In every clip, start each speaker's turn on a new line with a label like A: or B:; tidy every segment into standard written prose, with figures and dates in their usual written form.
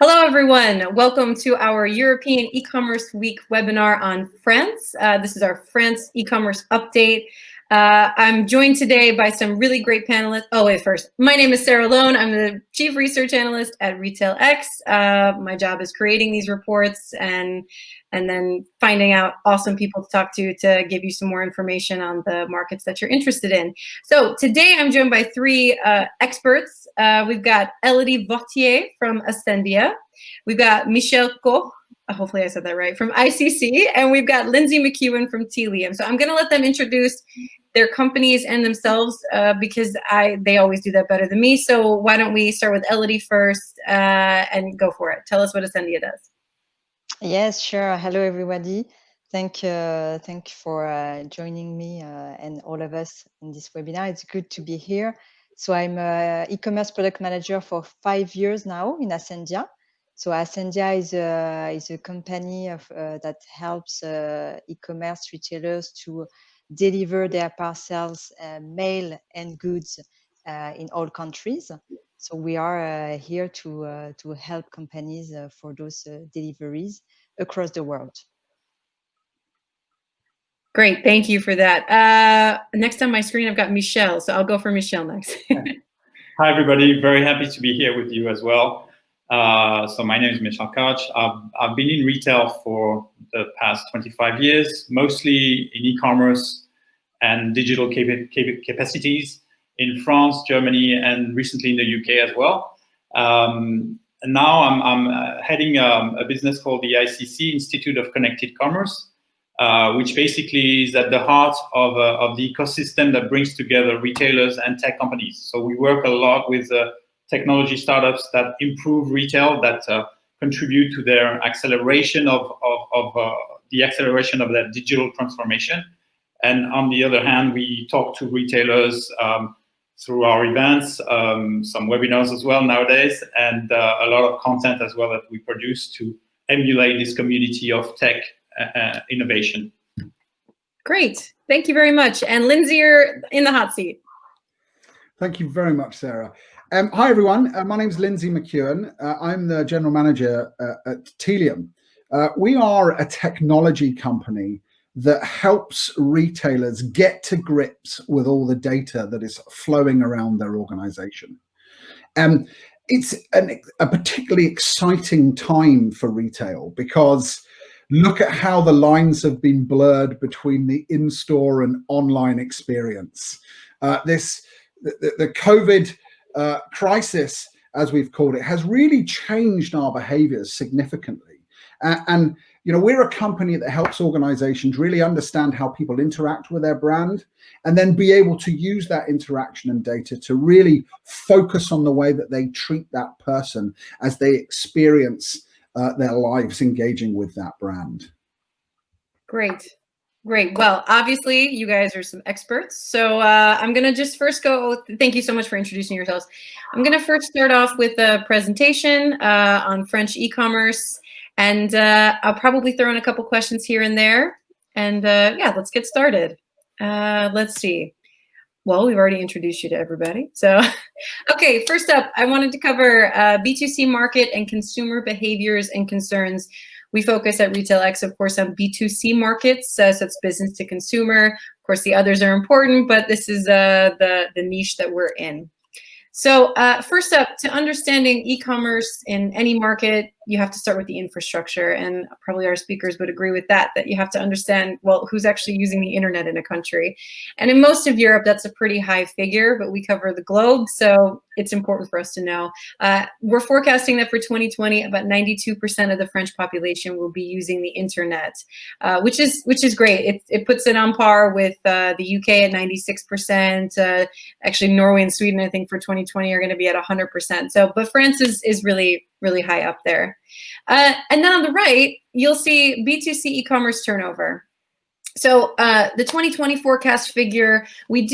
A: Hello, everyone. Welcome to our European E-commerce Week webinar on France. This is our France e-commerce update. I'm joined today by some really great panelists. Oh, wait, first, my name is Sarah Lone. I'm the Chief Research Analyst at RetailX. My job is creating these reports and then finding out awesome people to talk to give you some more information on the markets that you're interested in. So today I'm joined by three experts. We've got Elodie Vauthier from Asendia. We've got Michel Koch, hopefully I said that right, from ICC, and we've got Lindsay McEwen from Telium. So I'm going to let them introduce their companies and themselves because they always do that better than me. So why don't we start with Elodie first and go for it. Tell us what Asendia does.
B: Yes, sure. Hello, everybody. Thank you for joining me and all of us in this webinar. It's good to be here. So I'm an e-commerce product manager for 5 years now in Asendia. So Asendia is a company that helps e-commerce retailers to deliver their parcels, mail and goods in all countries. So we are here to help companies for those deliveries across the world.
A: Great, thank you for that. Next on my screen, I've got Michel, so I'll go for Michel next.
C: Hi, everybody. Very happy to be here with you as well. So my name is Michel Koch. I've been in retail for the past 25 years, mostly in e-commerce and digital capacities in France, Germany, and recently in the UK as well. And now I'm heading a business called the ICC, Institute of Connected Commerce, which basically is at the heart of the ecosystem that brings together retailers and tech companies. So we work a lot with technology startups that improve retail, that contribute to their acceleration of that digital transformation. And on the other hand, we talk to retailers through our events, some webinars as well nowadays, and a lot of content as well that we produce to emulate this community of tech innovation.
A: Great, thank you very much. And Lindsay, you're in the hot seat.
D: Thank you very much, Sarah. Hi, everyone. My name is Lindsay McEwen. I'm the general manager at Telium. We are a technology company that helps retailers get to grips with all the data that is flowing around their organization. It's a particularly exciting time for retail because look at how the lines have been blurred between the in-store and online experience. The COVID crisis, as we've called it, has really changed our behaviors significantly. And you know, we're a company that helps organizations really understand how people interact with their brand and then be able to use that interaction and data to really focus on the way that they treat that person as they experience their lives engaging with that brand.
A: Great. Great. Well, obviously, you guys are some experts. So I'm going to just first go, thank you so much for introducing yourselves. I'm going to first start off with a presentation on French e-commerce. And I'll probably throw in a couple questions here and there. And yeah, let's get started. Let's see. Well, we've already introduced you to everybody. So, okay, first up, I wanted to cover B2C market and consumer behaviors and concerns. We focus at RetailX, of course, on B2C markets, so it's business to consumer. Of course, the others are important, but this is the niche that we're in. So first up, to understanding e-commerce in any market, you have to start with the infrastructure, and probably our speakers would agree with that you have to understand, well, who's actually using the internet in a country. And in most of Europe, that's a pretty high figure, but we cover the globe, so it's important for us to know. We're forecasting that for 2020, about 92% of the French population will be using the internet, which is great. It puts it on par with the UK at 96%. Actually, Norway and Sweden, I think, for 2020 are going to be at 100%. So, but France is really high up there. And then on the right, you'll see B2C e-commerce turnover. So the 2020 forecast figure, we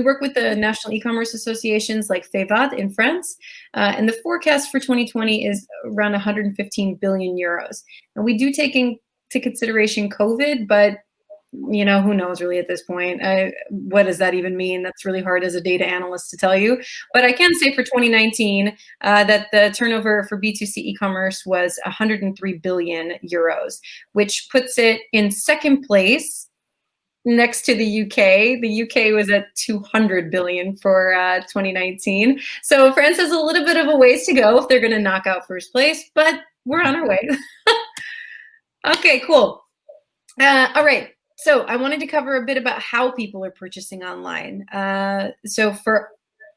A: work with the national e-commerce associations like FEVAD in France, and the forecast for 2020 is around 115 billion euros. And we do take into consideration COVID, but you know, who knows really at this point? What does that even mean? That's really hard as a data analyst to tell you. But I can say for 2019 that the turnover for B2C e-commerce was 103 billion euros, which puts it in second place next to the UK. The UK was at 200 billion for 2019. So France has a little bit of a ways to go if they're going to knock out first place, but we're on our way. Okay, cool. All right. So I wanted to cover a bit about how people are purchasing online. So for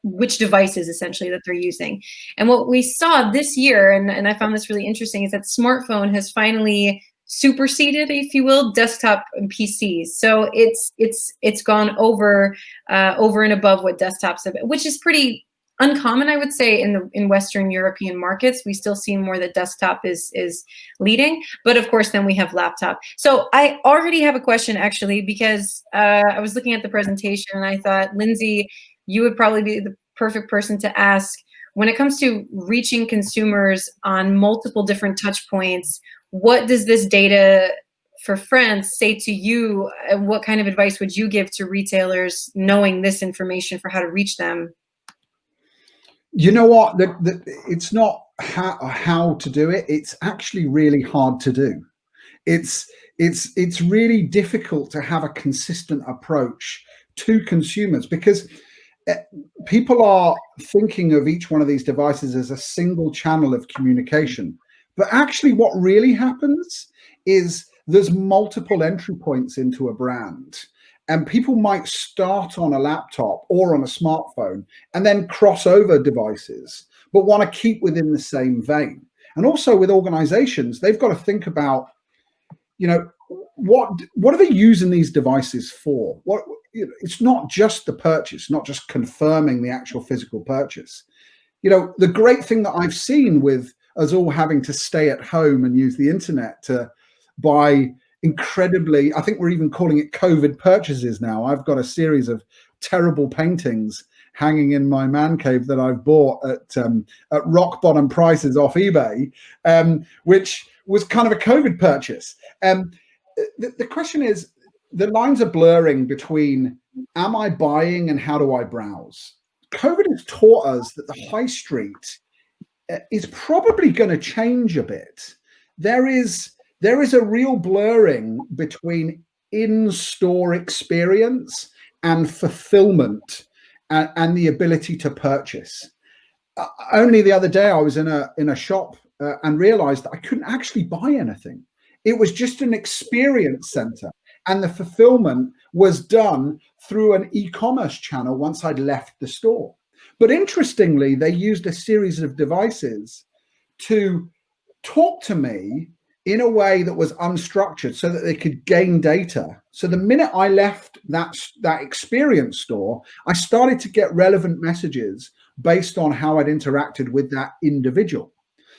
A: which devices essentially that they're using. And what we saw this year, and I found this really interesting, is that smartphone has finally superseded, if you will, desktop and PCs. So it's gone over and above what desktops have, which is pretty uncommon, I would say, in Western European markets. We still see more that desktop is leading, but of course then we have laptop. So I already have a question actually, because I was looking at the presentation and I thought, Lindsay, you would probably be the perfect person to ask when it comes to reaching consumers on multiple different touch points. What does this data for France say to you? What kind of advice would you give to retailers knowing this information for how to reach them?
D: You know what? It's not how to do it. It's actually really hard to do. It's really difficult to have a consistent approach to consumers, because people are thinking of each one of these devices as a single channel of communication. But actually what really happens is there's multiple entry points into a brand. And people might start on a laptop or on a smartphone and then cross over devices, but want to keep within the same vein. And also with organizations, they've got to think about, you know, what are they using these devices for? It's not just the purchase, not just confirming the actual physical purchase. You know, the great thing that I've seen with us all having to stay at home and use the internet to buy incredibly, I think we're even calling it COVID purchases now. I've got a series of terrible paintings hanging in my man cave that I've bought at rock bottom prices off eBay, which was kind of a COVID purchase. The question is, the lines are blurring between am I buying and how do I browse? COVID has taught us that the high street is probably going to change a bit. There is a real blurring between in-store experience and fulfillment and the ability to purchase. Only the other day I was in a shop and realized that I couldn't actually buy anything. It was just an experience center, and the fulfillment was done through an e-commerce channel once I'd left the store. But interestingly, they used a series of devices to talk to me in a way that was unstructured so that they could gain data. So the minute I left that experience store, I started to get relevant messages based on how I'd interacted with that individual.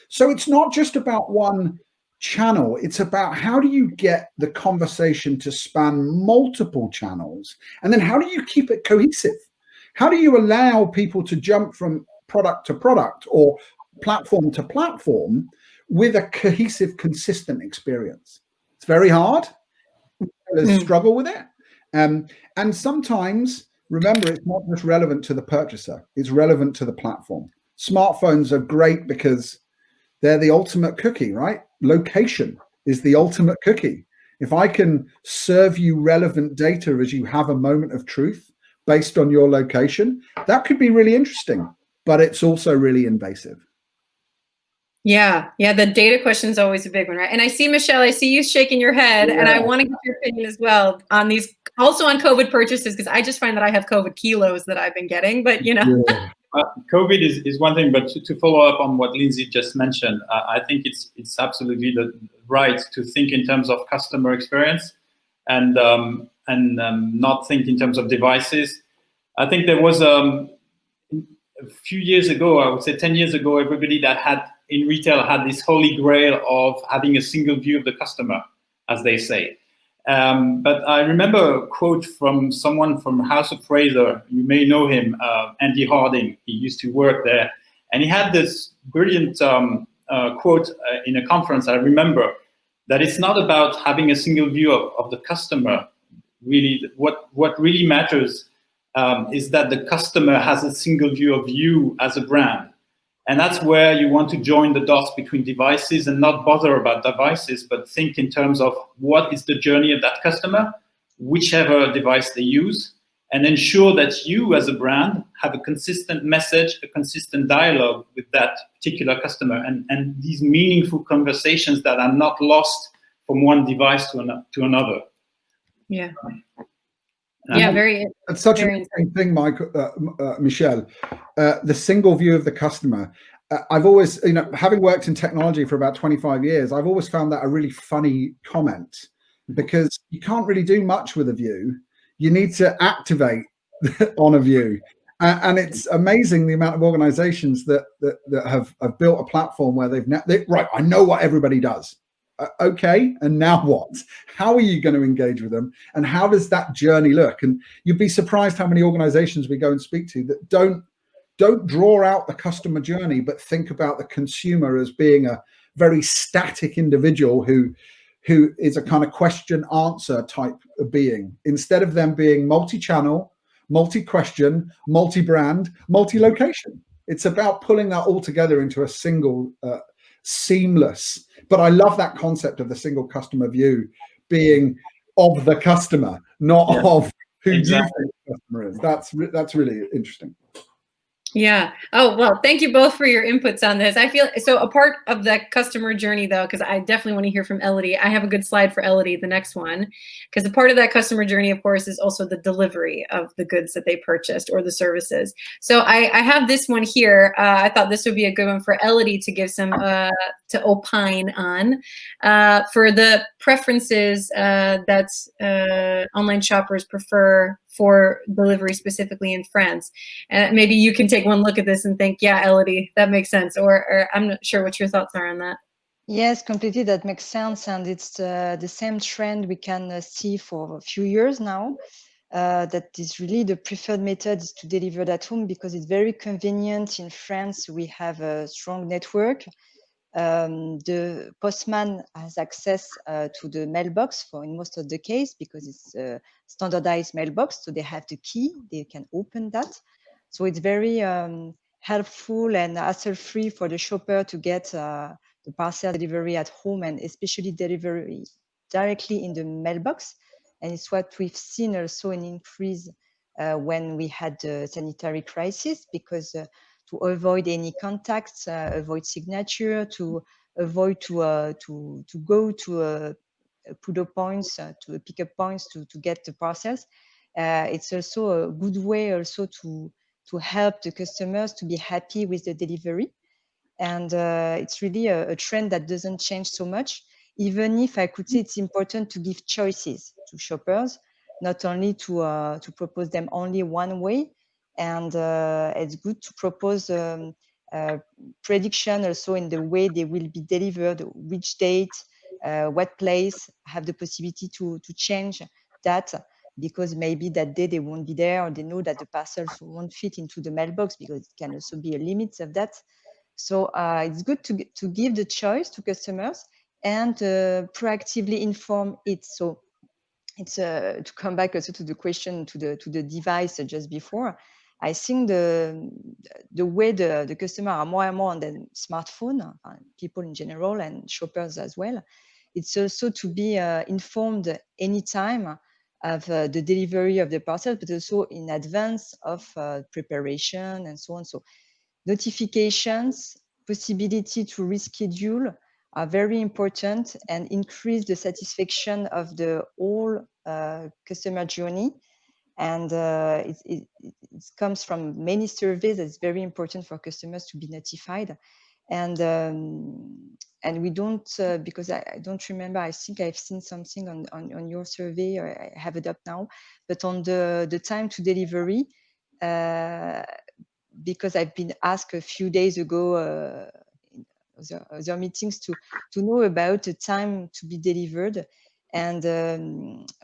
D: So it's not just about one channel, it's about how do you get the conversation to span multiple channels, and then how do you keep it cohesive? How do you allow people to jump from product to product or platform to platform with a cohesive, consistent experience? It's very hard. Retailers struggle with it. And sometimes, remember, it's not just relevant to the purchaser, it's relevant to the platform. Smartphones are great because they're the ultimate cookie, right? Location is the ultimate cookie. If I can serve you relevant data as you have a moment of truth based on your location, that could be really interesting, but it's also really invasive.
A: Yeah, the data question is always a big one, right? And I see, Michelle, I see you shaking your head, and I want to get your opinion as well on these, also on COVID purchases, because I just find that I have COVID kilos that I've been getting, but you know.
D: Yeah.
C: COVID is one thing, but to follow up on what Lindsay just mentioned, I think it's absolutely right to think in terms of customer experience and not think in terms of devices. I think there was a few years ago, I would say 10 years ago, everybody that had in retail had this holy grail of having a single view of the customer, as they say. But I remember a quote from someone from House of Fraser. You may know him, Andy Harding. He used to work there. And he had this brilliant quote in a conference, I remember, that it's not about having a single view of the customer, really what really matters is that the customer has a single view of you as a brand. And that's where you want to join the dots between devices and not bother about devices, but think in terms of what is the journey of that customer, whichever device they use, and ensure that you as a brand have a consistent message, a consistent dialogue with that particular customer, and these meaningful conversations that are not lost from one device to another.
A: Yeah. Yeah, very.
D: It's such an
A: very
D: interesting thing, Michel. The single view of the customer. I've always, having worked in technology for about 25 years, I've always found that a really funny comment, because you can't really do much with a view. You need to activate on a view. And it's amazing the amount of organizations that have built a platform where right, I know what everybody does. Okay, and now what? How are you going to engage with them, and how does that journey look? And you'd be surprised how many organizations we go and speak to that don't draw out the customer journey, but think about the consumer as being a very static individual who is a kind of question answer type of being, instead of them being multi-channel, multi-question, multi-brand, multi-location. It's about pulling that all together into a single seamless. But I love that concept of the single customer view being of the customer, not of who exactly you think the customer is. That's really interesting.
A: Yeah. Oh, well, thank you both for your inputs on this. I feel so a part of the customer journey, though, because I definitely want to hear from Elodie. I have a good slide for Elodie, the next one, because a part of that customer journey, of course, is also the delivery of the goods that they purchased or the services. So I have this one here. I thought this would be a good one for Elodie to give some to opine on for the preferences that online shoppers prefer for delivery, specifically in France. And maybe you can take one look at this and think, yeah, Elodie, that makes sense. Or I'm not sure what your thoughts are on that.
B: Yes, completely. That makes sense. And it's the same trend we can see for a few years now. That is really the preferred method is to deliver at home, because it's very convenient. In France, we have a strong network. The postman has access to the mailbox in most of the case, because it's a standardized mailbox. So they have the key, they can open that. So it's very helpful and hassle-free for the shopper to get the parcel delivery at home, and especially delivery directly in the mailbox. And it's what we've seen also an increase when we had the sanitary crisis, because to avoid any contacts, avoid signature, to avoid to go to put-up points, to pick-up points to get the parcels. It's also a good way also to help the customers to be happy with the delivery. And it's really a trend that doesn't change so much, even if I could say it's important to give choices to shoppers, not only to propose them only one way. And it's good to propose prediction also in the way they will be delivered, which date, what place, have the possibility to change that, because maybe that day they won't be there, or they know that the parcels won't fit into the mailbox, because it can also be a limit of that. So it's good to give the choice to customers and proactively inform it. So it's to come back also to the question to the device just before. I think the way the customer are more and more on the smartphone, people in general and shoppers as well, it's also to be informed anytime of the delivery of the parcel, but also in advance of preparation and so on. So notifications, possibility to reschedule are very important and increase the satisfaction of the whole customer journey. And it comes from many surveys. It's very important for customers to be notified. And we don't, because I don't remember, I think I've seen something on your survey, or I have it up now, but on the time to delivery, because I've been asked a few days ago in other meetings to know about the time to be delivered, and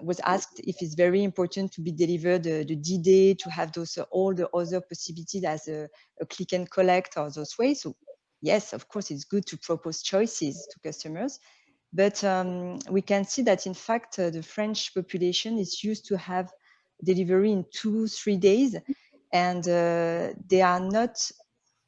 B: was asked if it's very important to be delivered the D-Day, to have those all the other possibilities as a click and collect or those ways. So yes, of course, it's good to propose choices to customers, But we can see that, in fact, the French population is used to have delivery in 2-3 days, and they are not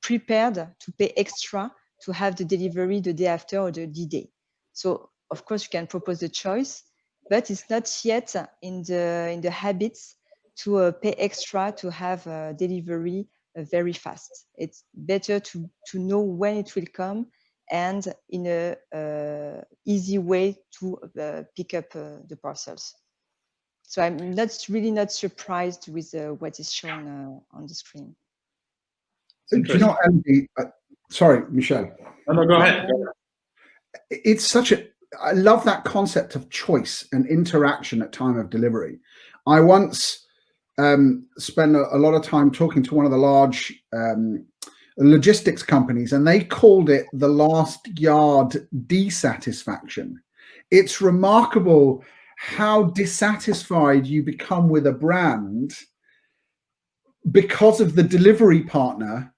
B: prepared to pay extra to have the delivery the day after or the D-Day. So, of course, you can propose the choice, but it's not yet in the habits to pay extra to have delivery very fast. It's better to know when it will come and in a easy way to pick up the parcels. So I'm really not surprised with what is shown on the screen.
D: Do you know, Elodie, sorry, Michel.
C: No, go ahead.
D: It's I love that concept of choice and interaction at time of delivery. I once spent a lot of time talking to one of the large logistics companies, and they called it the last yard dissatisfaction. It's remarkable how dissatisfied you become with a brand because of the delivery partner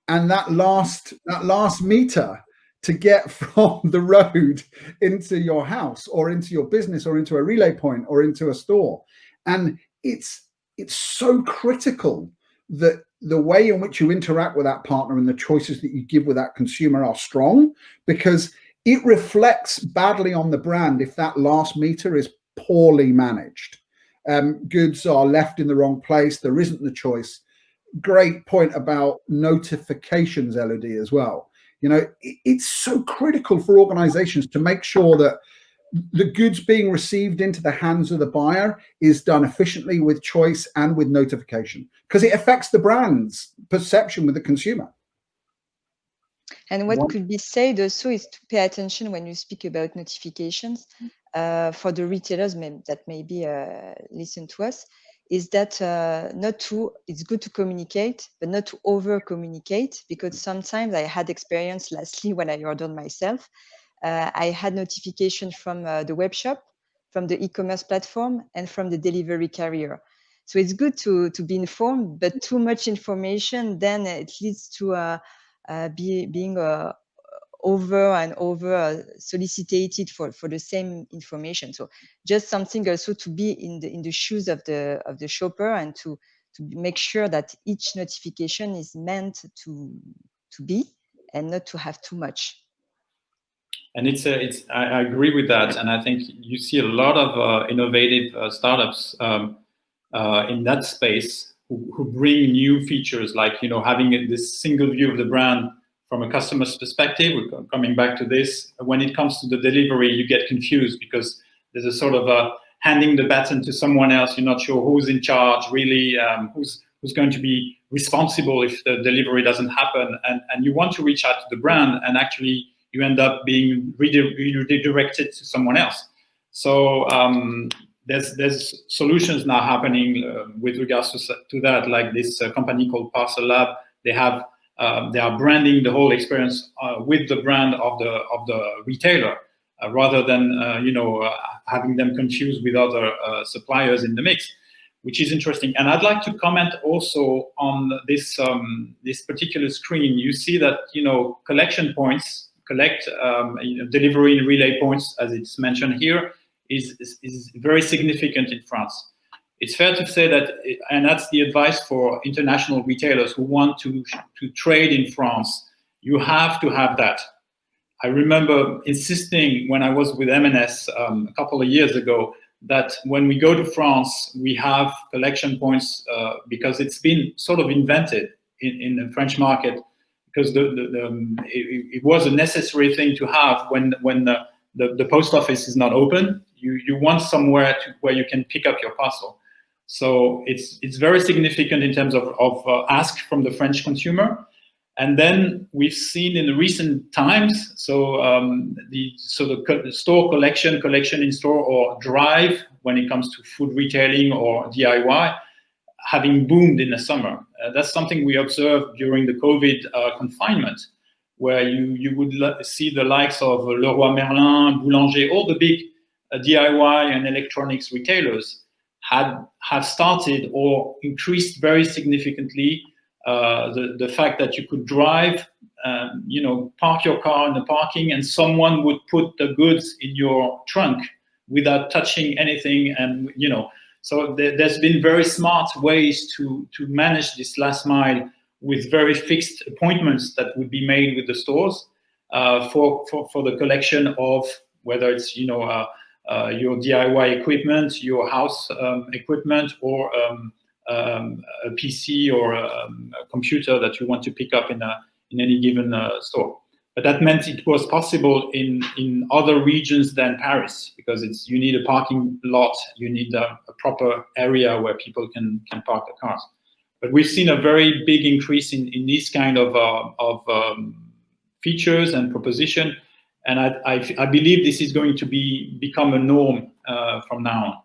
D: and that last meter to get from the road into your house or into your business or into a relay point or into a store. And it's so critical that the way in which you interact with that partner and the choices that you give with that consumer are strong, because it reflects badly on the brand if that last meter is poorly managed. Goods are left in the wrong place. There isn't the choice. Great point about notifications, Elodie, as well. You know, it's so critical for organizations to make sure that the goods being received into the hands of the buyer is done efficiently with choice and with notification, because it affects the brand's perception with the consumer.
B: And what could be said also is to pay attention when you speak about notifications for the retailers that maybe listen to us, is that it's good to communicate, but not to over communicate, because sometimes I had experience lastly when I ordered myself. I had notification from the web shop, from the e-commerce platform, and from the delivery carrier. So it's good to be informed, but too much information, then it leads to being over and over solicited for the same information. So just something also to be in the shoes of the shopper, and to make sure that each notification is meant to be, and not to have too much.
C: And I agree with that, and I think you see a lot of innovative startups in that space who bring new features, like having this single view of the brand from a customer's perspective. We're coming back to this. When it comes to the delivery, you get confused because there's a sort of handing the baton to someone else. You're not sure who's in charge, really, who's going to be responsible if the delivery doesn't happen, and you want to reach out to the brand, and actually you end up being redirected to someone else. So there's solutions now happening with regards to that, like this company called Parcel Lab. They are branding the whole experience with the brand of the retailer, rather than having them confused with other suppliers in the mix, which is interesting. And I'd like to comment also on this particular screen. You see that collection points, delivery and relay points, as it's mentioned here, is very significant in France. It's fair to say that, and that's the advice for international retailers who want to trade in France, you have to have that. I remember insisting when I was with M&S a couple of years ago that when we go to France, we have collection points because it's been sort of invented in the French market, because it was a necessary thing to have when the post office is not open. You want somewhere where you can pick up your parcel. So it's very significant in terms of ask from the French consumer. And then we've seen in the recent times, the store collection in store, or drive when it comes to food retailing or DIY, having boomed in the summer. That's something we observed during the COVID confinement, where you would see the likes of Leroy Merlin, Boulanger, all the big DIY and electronics retailers have started or increased very significantly the fact that you could drive, park your car in the parking, and someone would put the goods in your trunk without touching anything, and so there's been very smart ways to manage this last mile with very fixed appointments that would be made with the stores for the collection of whether it's your DIY equipment, your house equipment, or a PC or a computer that you want to pick up in any given store. But that meant it was possible in other regions than Paris, because you need a parking lot, you need a proper area where people can park their cars. But we've seen a very big increase in these kind of features and proposition, and I believe this is going to become a norm from now on.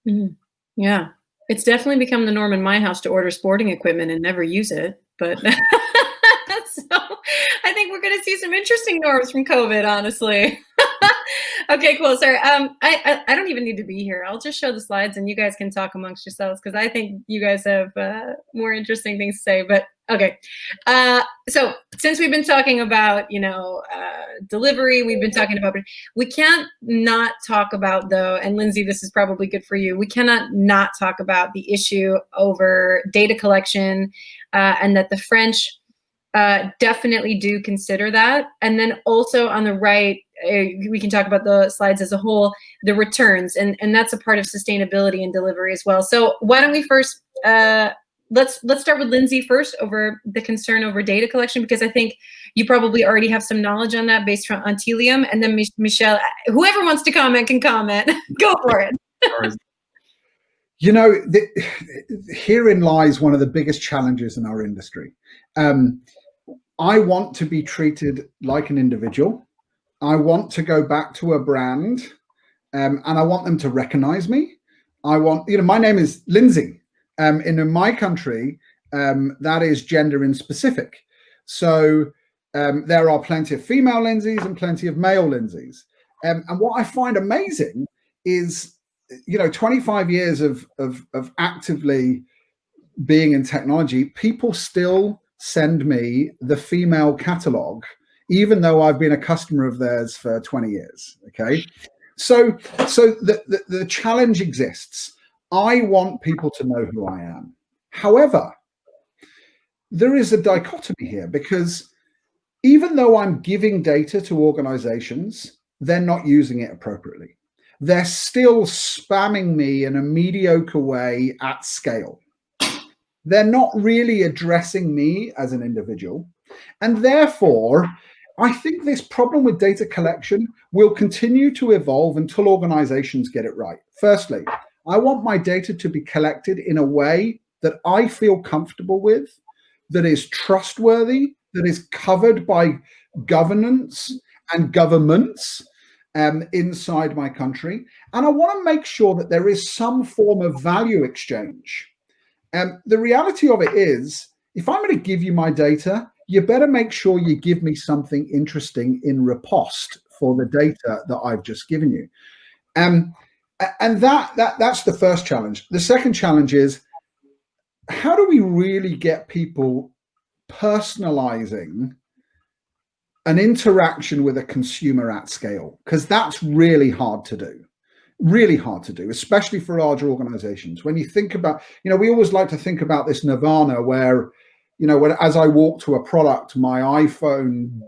A: Mm-hmm. Yeah, it's definitely become the norm in my house to order sporting equipment and never use it, but. So I think we're going to see some interesting norms from COVID, honestly. Okay, cool. Sorry, I don't even need to be here. I'll just show the slides and you guys can talk amongst yourselves, because I think you guys have more interesting things to say. But okay, so since we've been talking about delivery, we've been talking about, we can't not talk about, though, and Lindsay, this is probably good for you, we cannot not talk about the issue over data collection, and that the French definitely do consider that. And then also on the right, we can talk about the slides as a whole, the returns, and that's a part of sustainability and delivery as well. So why don't we first, let's start with Lindsay first over the concern over data collection, because I think you probably already have some knowledge on that based on Tealium, and then Michelle, whoever wants to comment can comment. Go for it.
D: Herein lies one of the biggest challenges in our industry. I want to be treated like an individual. I want to go back to a brand, and I want them to recognize me. I want, my name is Lindsay. In my country, that is gender in specific. So there are plenty of female Lindsays and plenty of male Lindsays. And what I find amazing is, 25 years of actively being in technology, people still send me the female catalog, even though I've been a customer of theirs for 20 years. Okay, so the challenge exists. I want people to know who I am. However, there is a dichotomy here, because even though I'm giving data to organizations, they're not using it appropriately. They're still spamming me in a mediocre way at scale. They're not really addressing me as an individual. And therefore, I think this problem with data collection will continue to evolve until organizations get it right. Firstly, I want my data to be collected in a way that I feel comfortable with, that is trustworthy, that is covered by governance and governments inside my country. And I want to make sure that there is some form of value exchange. The reality of it is, if I'm going to give you my data, you better make sure you give me something interesting in riposte for the data that I've just given you. And that's the first challenge. The second challenge is, how do we really get people personalizing an interaction with a consumer at scale? Because that's really hard to do. Really hard to do, especially for larger organizations. When you think about, we always like to think about this nirvana where, as I walk to a product, my iPhone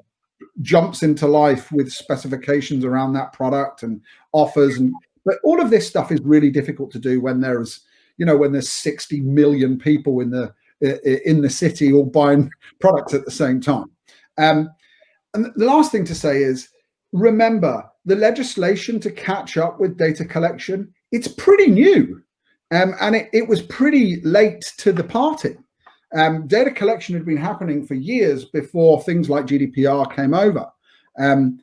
D: jumps into life with specifications around that product and offers. But all of this stuff is really difficult to do when there's 60 million people in the city all buying products at the same time. And the last thing to say is, remember, the legislation to catch up with data collection, it's pretty new. And it was pretty late to the party. Data collection had been happening for years before things like GDPR came over. And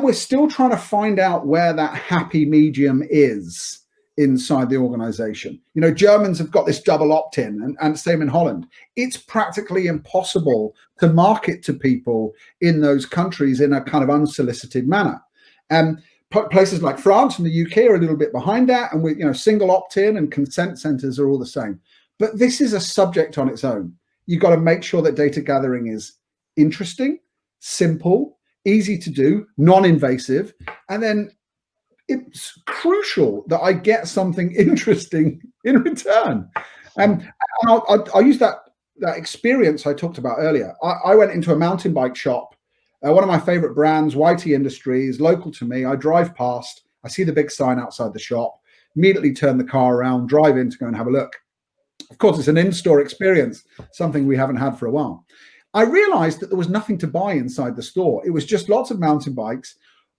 D: we're still trying to find out where that happy medium is inside the organization. Germans have got this double opt-in, and same in Holland. It's practically impossible to market to people in those countries in a kind of unsolicited manner. Places like France and the UK are a little bit behind that, and single opt-in and consent centers are all the same. But this is a subject on its own. You've got to make sure that data gathering is interesting, simple, easy to do, non-invasive, and then it's crucial that I get something interesting in return. And I'll use that experience I talked about earlier. I went into a mountain bike shop, one of my favorite brands, YT Industries, local to me. I drive past, I see the big sign outside the shop, immediately turn the car around, drive in to go and have a look. Of course, it's an in-store experience, something we haven't had for a while. I realized that there was nothing to buy inside the store. It was just lots of mountain bikes.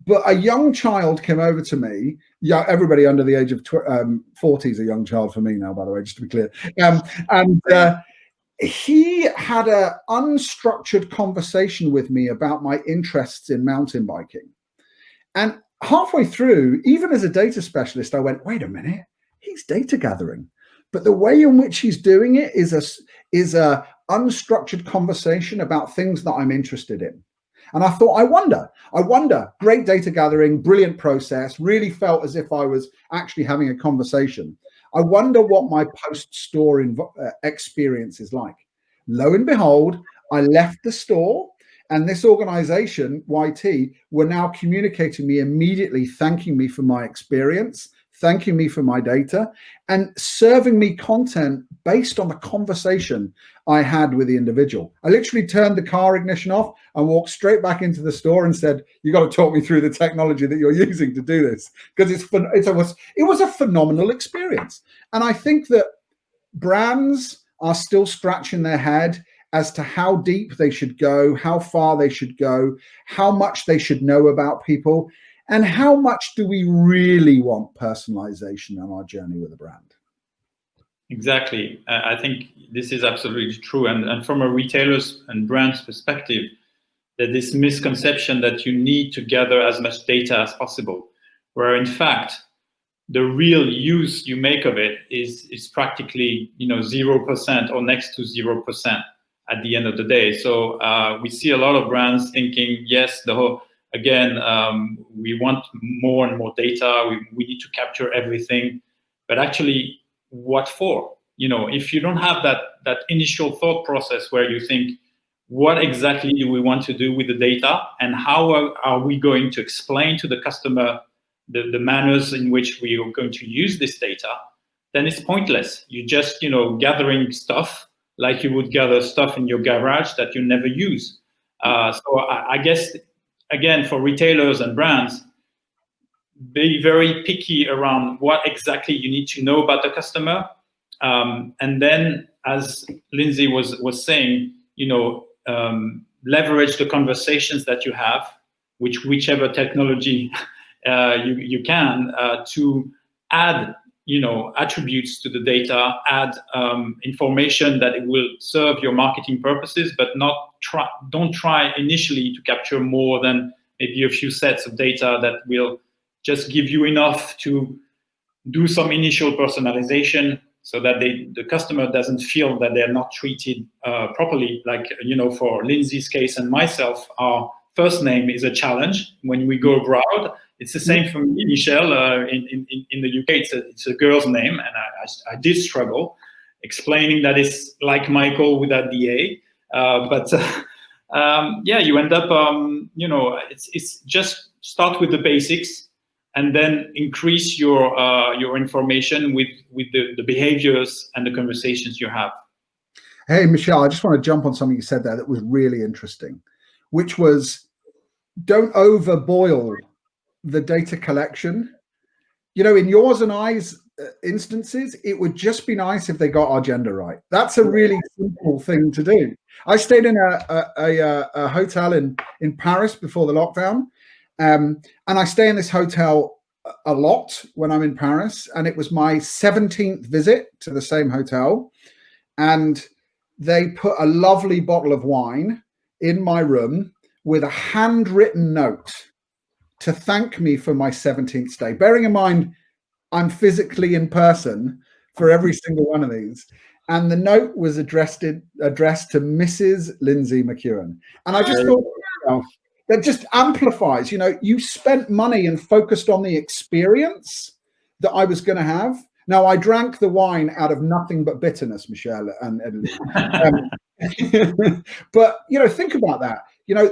D: But a young child came over to me. Yeah, everybody under the age of 40 is a young child for me now, by the way, just to be clear. He had an unstructured conversation with me about my interests in mountain biking. And halfway through, even as a data specialist, I went, wait a minute, he's data gathering. But the way in which he's doing it is a unstructured conversation about things that I'm interested in. And I thought, I wonder, great data gathering, brilliant process, really felt as if I was actually having a conversation. I wonder what my post-store experience is like. Lo and behold, I left the store, and this organization, YT, were now communicating me immediately, thanking me for my experience, thanking me for my data, and serving me content based on the conversation I had with the individual. I literally turned the car ignition off and walked straight back into the store and said, you got to talk me through the technology that you're using to do this, because it was a phenomenal experience. And I think that brands are still scratching their head as to how deep they should go, how far they should go, how much they should know about people, and how much do we really want personalization on our journey with a brand?
C: Exactly. I think this is absolutely true. And from a retailer's and brand's perspective, that this misconception that you need to gather as much data as possible, where in fact, the real use you make of it is practically 0% or next to 0% at the end of the day. So we see a lot of brands thinking, yes, we want more and more data. We need to capture everything, but actually, what for? If you don't have that initial thought process where you think, what exactly do we want to do with the data, and how are we going to explain to the customer the manners in which we are going to use this data, then it's pointless. You're just gathering stuff like you would gather stuff in your garage that you never use. So I guess, again, for retailers and brands, be very picky around what exactly you need to know about the customer. And then, as Lindsay was saying, leverage the conversations that you have, whichever technology you can, to add attributes to the data, add information that it will serve your marketing purposes, but don't try initially to capture more than maybe a few sets of data that will just give you enough to do some initial personalization, so that the customer doesn't feel that they're not treated properly. Like, for Lindsay's case and myself, our first name is a challenge when we go abroad. It's the same for me, Michelle. In the UK, it's a girl's name, and I did struggle explaining that it's like Michael without the A. But you end up, it's just start with the basics, and then increase your information with the behaviors and the conversations you have.
D: Hey, Michelle, I just want to jump on something you said there that was really interesting, which was, don't overboil the data collection. In yours and I's instances, it would just be nice if they got our gender right. That's a really simple thing to do. I stayed in a hotel in Paris before the lockdown. And I stay in this hotel a lot when I'm in Paris, and it was my 17th visit to the same hotel. And they put a lovely bottle of wine in my room with a handwritten note to thank me for my 17th stay. Bearing in mind, I'm physically in person for every single one of these. And the note was addressed to Mrs. Lindsay McEwen. And I just thought, that just amplifies, you spent money and focused on the experience that I was going to have. Now, I drank the wine out of nothing but bitterness, Michelle and Elodie. But, think about that.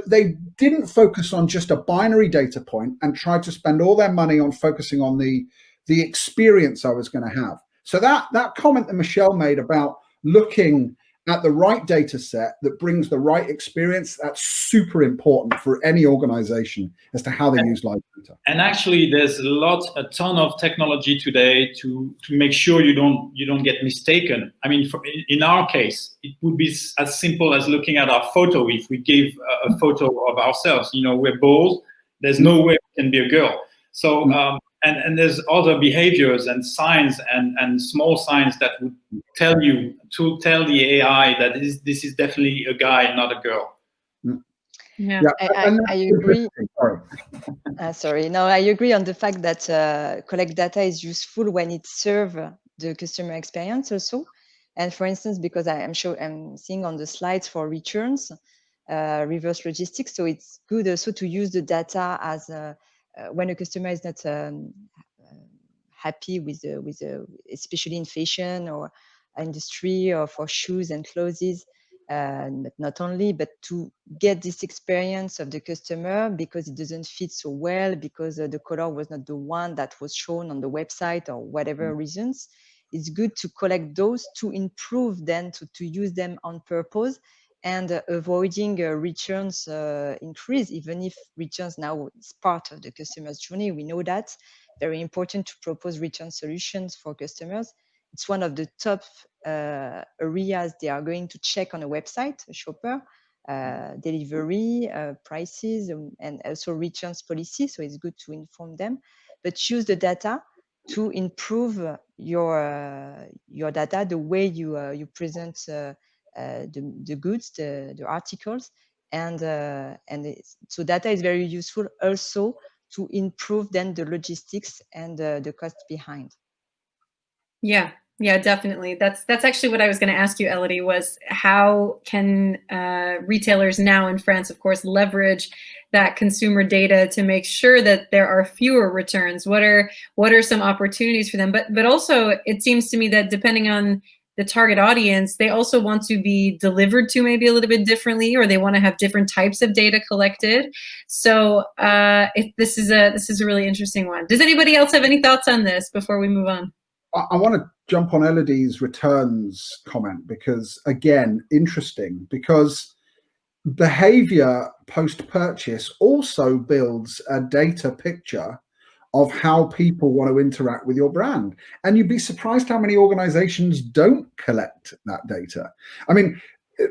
D: They didn't focus on just a binary data point and tried to spend all their money on focusing on the experience I was going to have. So that comment that Michelle made about looking at the right data set that brings the right experience, that's super important for any organization as to how they use live data.
C: And actually, there's a ton of technology today to make sure you don't get mistaken. I mean, in our case, it would be as simple as looking at our photo. If we give a photo of ourselves, we're bald, there's no way we can be a girl. So, and there's other behaviors and signs and small signs that would tell the AI that this is definitely a guy, not a girl.
A: Yeah,
B: I agree. Sorry. No, I agree on the fact that collect data is useful when it serves the customer experience also. And for instance, because I'm seeing on the slides for returns, reverse logistics. So it's good also to use the data as when a customer is not happy with especially in fashion or industry or for shoes and clothes. But not only, but to get this experience of the customer because it doesn't fit so well, because the color was not the one that was shown on the website or whatever reasons. It's good to collect those to improve then, to use them on purpose and avoiding returns increase, even if returns now is part of the customer's journey. We know that. Very important to propose return solutions for customers. It's one of the top areas they are going to check on a website, a shopper, delivery, prices, and also returns policy. So it's good to inform them, but use the data to improve your data, the way you present the goods, the articles, and so data is very useful also to improve then the logistics and the cost behind.
A: Yeah, definitely. That's actually what I was going to ask you, Elodie, was how can retailers now in France, of course, leverage that consumer data to make sure that there are fewer returns? What are some opportunities for them? But also, it seems to me that depending on the target audience, they also want to be delivered to maybe a little bit differently, or they want to have different types of data collected. So this is a really interesting one. Does anybody else have any thoughts on this before we move on?
D: I want to jump on Elodie's returns comment because, again, interesting, because behavior post-purchase also builds a data picture of how people want to interact with your brand. And you'd be surprised how many organizations don't collect that data. I mean,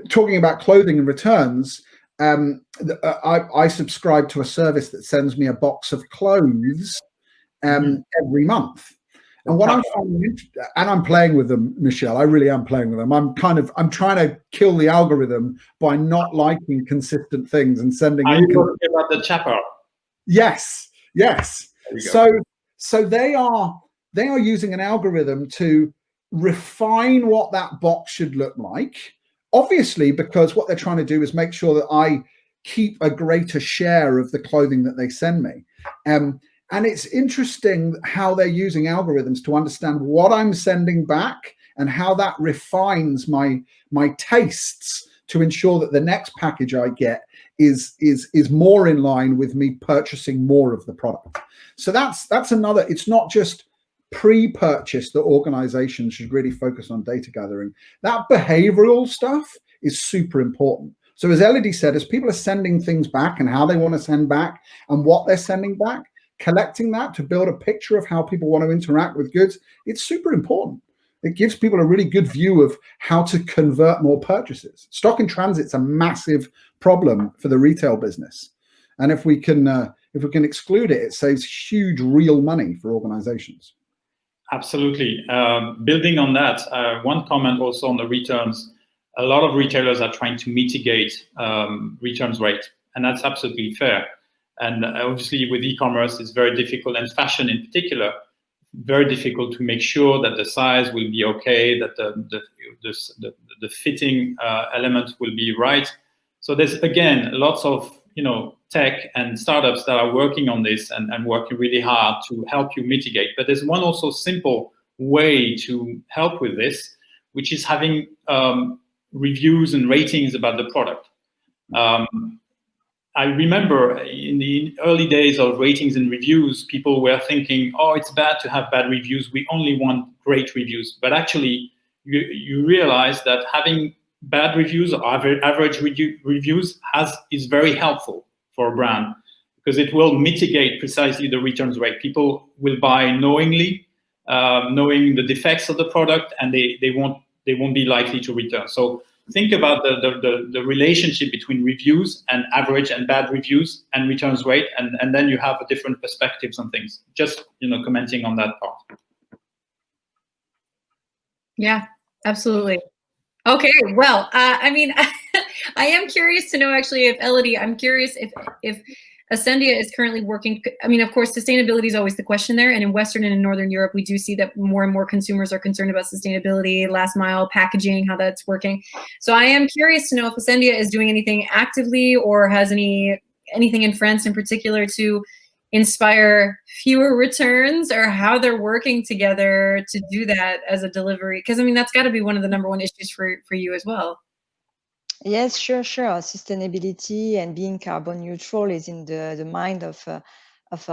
D: talking about clothing and returns, I subscribe to a service that sends me a box of clothes every month. And what I'm finding, and I'm playing with them, Michelle, I really am playing with them. I'm trying to kill the algorithm by not liking consistent things and sending.
C: Are you talking about the chapter?
D: Yes. So they are using an algorithm to refine what that box should look like. Obviously, because what they're trying to do is make sure that I keep a greater share of the clothing that they send me. And it's interesting how they're using algorithms to understand what I'm sending back and how that refines my tastes to ensure that the next package I get is more in line with me purchasing more of the product. So that's another. It's not just pre-purchase that organizations should really focus on data gathering. That behavioral stuff is super important. So as Elodie said, as people are sending things back and how they want to send back and what they're sending back, collecting that to build a picture of how people want to interact with goods, it's super important. It gives people a really good view of how to convert more purchases. Stock in transit's a massive problem for the retail business. And if we can exclude it, it saves huge real money for organizations.
C: Absolutely. Building on that, one comment also on the returns, a lot of retailers are trying to mitigate returns rate, and that's absolutely fair. And obviously with e-commerce, it's very difficult, and fashion in particular, very difficult to make sure that the size will be okay, that the fitting element will be right. So there's, again, lots of tech and startups that are working on this and working really hard to help you mitigate. But there's one also simple way to help with this, which is having reviews and ratings about the product. I remember in the early days of ratings and reviews, people were thinking, oh, it's bad to have bad reviews. We only want great reviews. But actually, you realize that having bad reviews or average reviews is very helpful for a brand, because it will mitigate precisely the returns rate. People will buy knowingly, knowing the defects of the product, and they won't be likely to return. So think about the relationship between reviews and average and bad reviews and returns rate, and then you have a different perspectives on things. Just commenting on that part.
A: Yeah, absolutely. Okay, well, I mean, I am curious to know actually if Elodie, I'm curious if Asendia is currently working. I mean, of course, sustainability is always the question there. And in Western and in Northern Europe, we do see that more and more consumers are concerned about sustainability, last mile packaging, how that's working. So I am curious to know if Asendia is doing anything actively or has anything in France in particular to inspire fewer returns, or how they're working together to do that as a delivery. Because I mean, that's got to be one of the #1 issues for you as well.
B: Yes, sure. Sustainability and being carbon neutral is in the mind of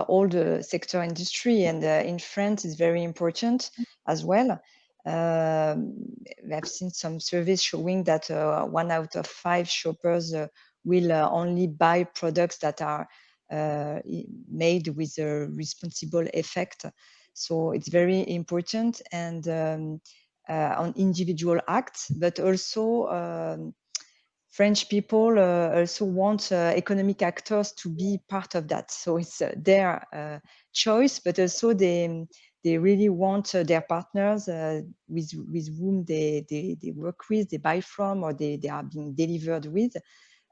B: all the sector industry, and in France is very important as well. I've seen some surveys showing that 1 out of 5 shoppers will only buy products that are made with a responsible effect. So it's very important, and on individual acts, but also French people also want economic actors to be part of that. So it's their choice, but also they really want their partners with whom they work with, they buy from, or they are being delivered with,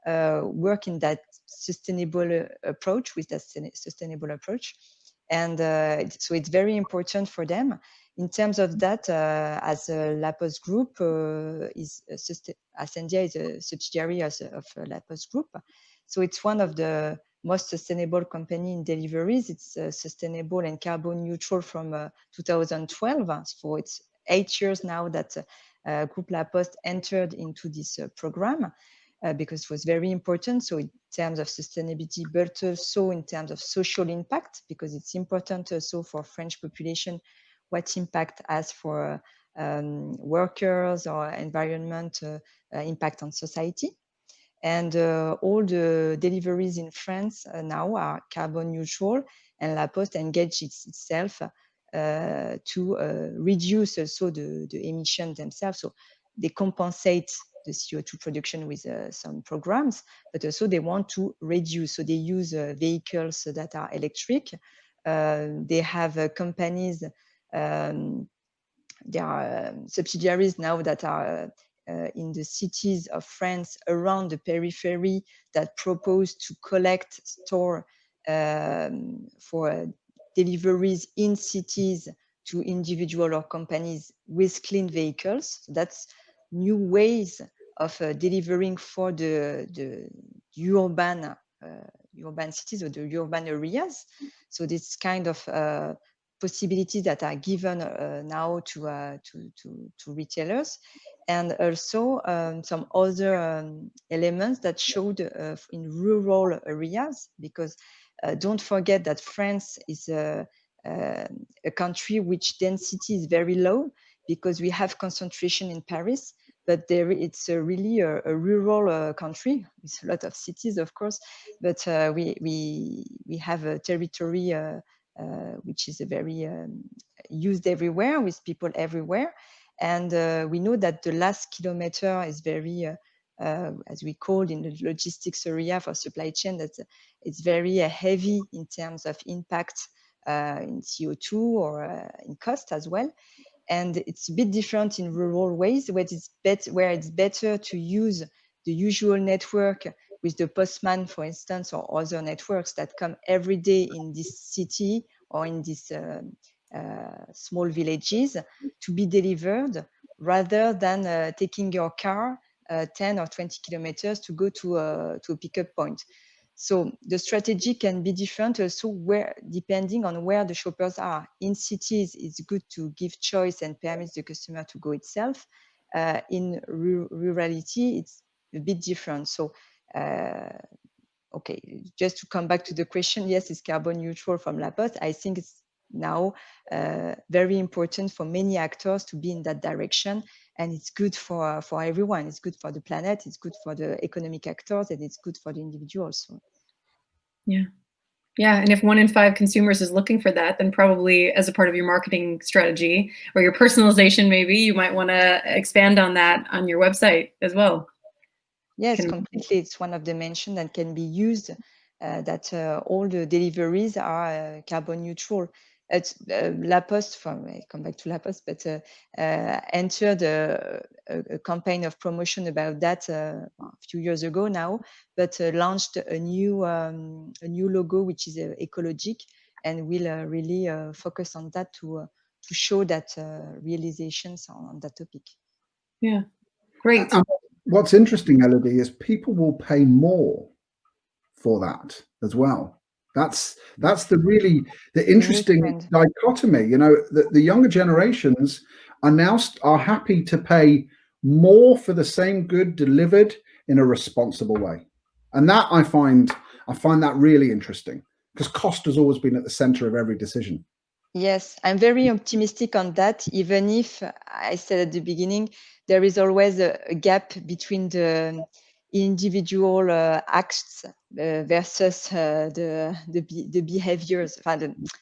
B: work in that sustainable approach, with that sustainable approach. And so it's very important for them. In terms of that, as a La Poste Group, Asendia is a subsidiary of La Poste Group. So it's one of the most sustainable company in deliveries. It's sustainable and carbon neutral from 2012. So it's 8 years now that Groupe La Poste entered into this program. Because it was very important. So in terms of sustainability, but also in terms of social impact, because it's important also for French population what impact has for workers or environment impact on society. And all the deliveries in France now are carbon neutral, and La Poste engages itself to reduce also the emissions themselves. So they compensate the CO2 production with some programs, but also they want to reduce. So they use vehicles that are electric. They have companies, there are subsidiaries now that are in the cities of France around the periphery that propose to collect, store for deliveries in cities to individual or companies with clean vehicles. So that's new ways of delivering for the urban cities or the urban areas. So this kind of possibilities that are given now to retailers, and also some other elements that showed in rural areas, because don't forget that France is a country which density is very low, because we have concentration in Paris, but it's really a rural country with a lot of cities, of course, but we have a territory which is a very used everywhere, with people everywhere. And we know that the last kilometer is very, as we call in the logistics area for supply chain, that it's very heavy in terms of impact in CO2 or in cost as well. And it's a bit different in rural ways, where it's better to use the usual network with the postman, for instance, or other networks that come every day in this city or in these small villages to be delivered, rather than taking your car 10 or 20 kilometers to go to a pickup point. So the strategy can be different also, depending on where the shoppers are. In cities, it's good to give choice and permit the customer to go itself. in rurality, it's a bit different. So, okay, just to come back to the question, yes, it's carbon neutral from La Poste. I think it's now very important for many actors to be in that direction, and it's good for everyone. It's good for the planet, it's good for the economic actors, and it's good for the individuals. So.
A: Yeah. Yeah, and if 1 in 5 consumers is looking for that, then probably as a part of your marketing strategy or your personalization, maybe you might want to expand on that on your website as well.
B: Yes, completely. It's one of the mentions that can be used, that all the deliveries are carbon neutral. It's La Poste, I come back to La Poste, but entered a campaign of promotion about that a few years ago now, but launched a new logo, which is ecologic, and will really focus on that to show that realizations on that topic.
A: Yeah, great.
D: What's interesting, Elodie, is people will pay more for that as well. That's the interesting dichotomy. You know, the younger generations are now happy to pay more for the same good delivered in a responsible way, and that I find that really interesting, because cost has always been at the center of every decision.
B: Yes, I'm very optimistic on that, even if I said at the beginning, there is always a gap between the individual acts versus the behaviors,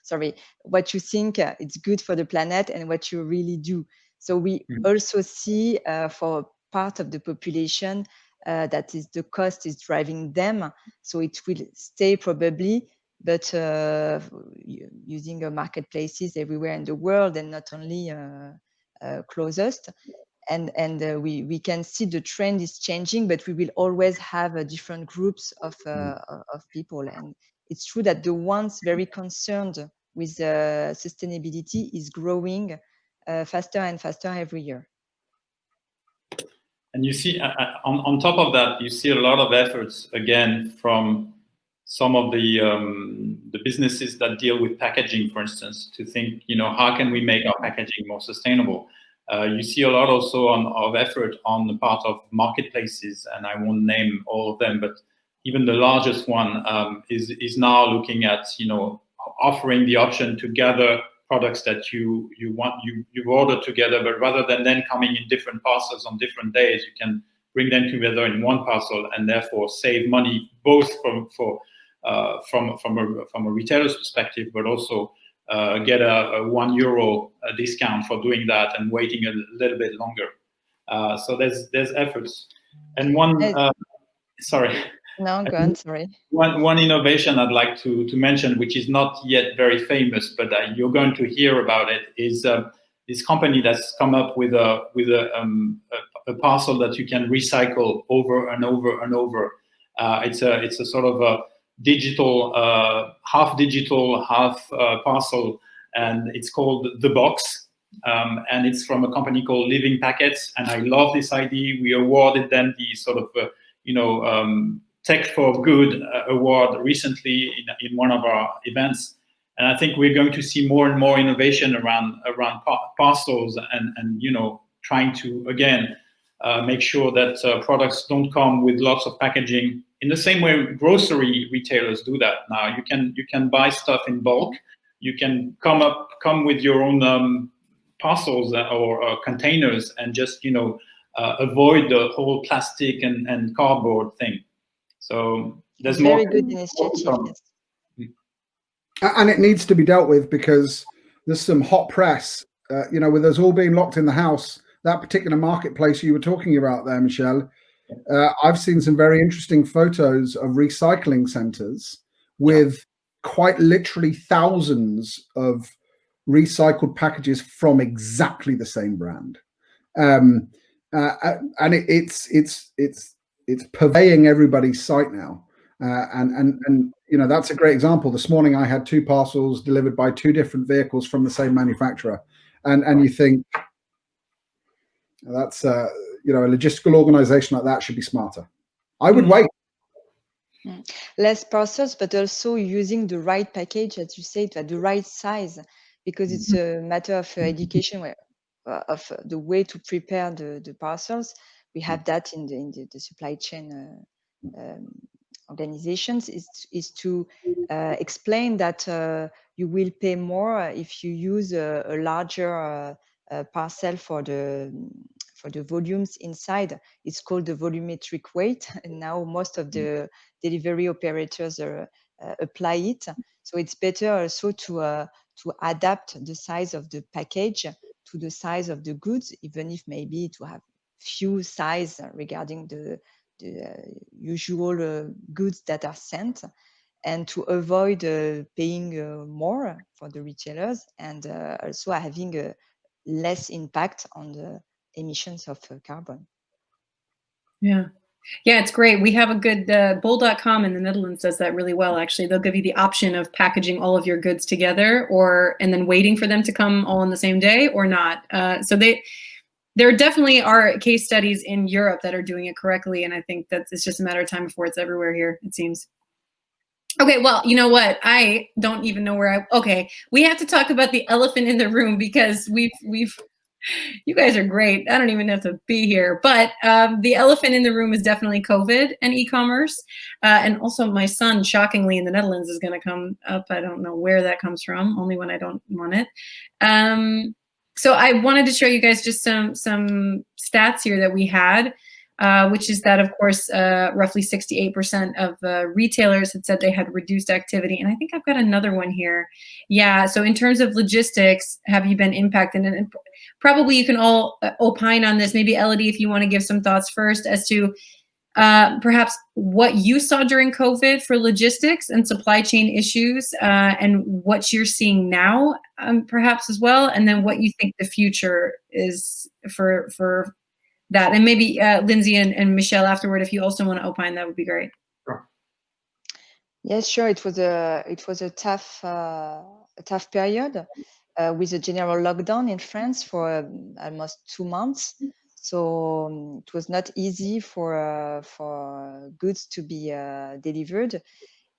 B: sorry, what you think it's good for the planet and what you really do. So we also see for part of the population that is the cost is driving them. So it will stay probably, but using marketplaces everywhere in the world and not only closest. And we can see the trend is changing, but we will always have different groups of people. And it's true that the ones very concerned with sustainability is growing faster and faster every year.
C: And you see, on top of that, you see a lot of efforts again from some of the businesses that deal with packaging, for instance, to think, you know, how can we make our packaging more sustainable? You see a lot also of effort on the part of marketplaces, and I won't name all of them, but even the largest one is now looking at, you know, offering the option to gather products that you've ordered together, but rather than then coming in different parcels on different days, you can bring them together in one parcel and therefore save money both from a retailer's perspective, but also get a €1 discount for doing that and waiting a little bit longer. So there's efforts. And one, sorry.
B: No, go on, sorry.
C: One innovation I'd like to mention, which is not yet very famous, but you're going to hear about it, is this company that's come up with a parcel that you can recycle over and over and over. It's a sort of a digital, half parcel, and it's called The Box. And it's from a company called Living Packets, and I love this idea. We awarded them the sort of Tech for Good award recently in one of our events, and I think we're going to see more and more innovation around parcels and you know, trying to again make sure that products don't come with lots of packaging. In the same way grocery retailers do that now. You can buy stuff in bulk. You can come with your own parcels or containers and just, you know, avoid the whole plastic and cardboard thing. So there's
B: very good initiative.
D: And it needs to be dealt with, because there's some hot press, you know, with us all being locked in the house. That particular marketplace you were talking about there, Michelle, I've seen some very interesting photos of recycling centers with quite literally thousands of recycled packages from exactly the same brand. And it's purveying everybody's site now. And you know, that's a great example. This morning I had 2 parcels delivered by 2 different vehicles from the same manufacturer, and you think that's you know, a logistical organization like that should be smarter. I would wait.
B: Less parcels, but also using the right package, as you said, at the right size, because it's a matter of education. Where the way to prepare the parcels. We have that in the supply chain organizations is to explain that you will pay more if you use a larger parcel for the volumes inside. It's called the volumetric weight, and now most of the delivery operators apply it. So it's better also to adapt the size of the package to the size of the goods, even if maybe to have few size regarding the usual goods that are sent, and to avoid paying more for the retailers, and also having a less impact on the emissions of carbon.
A: Yeah. Yeah, it's great. We have a good, bol.com in the Netherlands does that really well, actually. They'll give you the option of packaging all of your goods together and then waiting for them to come all on the same day or not. So there definitely are case studies in Europe that are doing it correctly. And I think that it's just a matter of time before it's everywhere here, it seems. Okay, well, you know what? I don't even know okay, we have to talk about the elephant in the room because you guys are great. I don't even have to be here. But the elephant in the room is definitely COVID and e-commerce. And also my son, shockingly, in the Netherlands is going to come up. I don't know where that comes from, only when I don't want it. So I wanted to show you guys just some stats here that we had, which is that, of course, roughly 68% of retailers had said they had reduced activity. And I think I've got another one here. Yeah, so in terms of logistics, have you been impacted? And probably you can all opine on this. Maybe Elodie, if you want to give some thoughts first as to perhaps what you saw during COVID for logistics and supply chain issues, and what you're seeing now, perhaps as well, and then what you think the future is for that. And maybe Lindsay and Michelle afterward, if you also want to opine, that would be great.
C: Sure.
B: Yes, sure. It was a tough period with a general lockdown in France for almost 2 months. So it was not easy for goods to be delivered.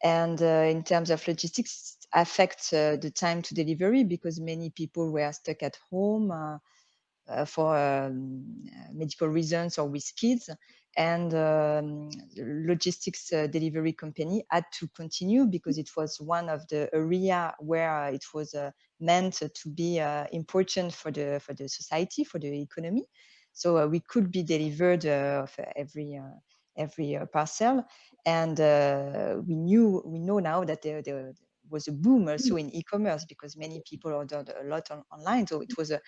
B: And in terms of logistics, it affects the time to delivery because many people were stuck at home for medical reasons or with kids. And the logistics delivery company had to continue because it was one of the area where it was meant to be important for the society, for the economy. So we could be delivered of every parcel, and we know now that there was a boom also in e-commerce because many people ordered a lot online. So it was a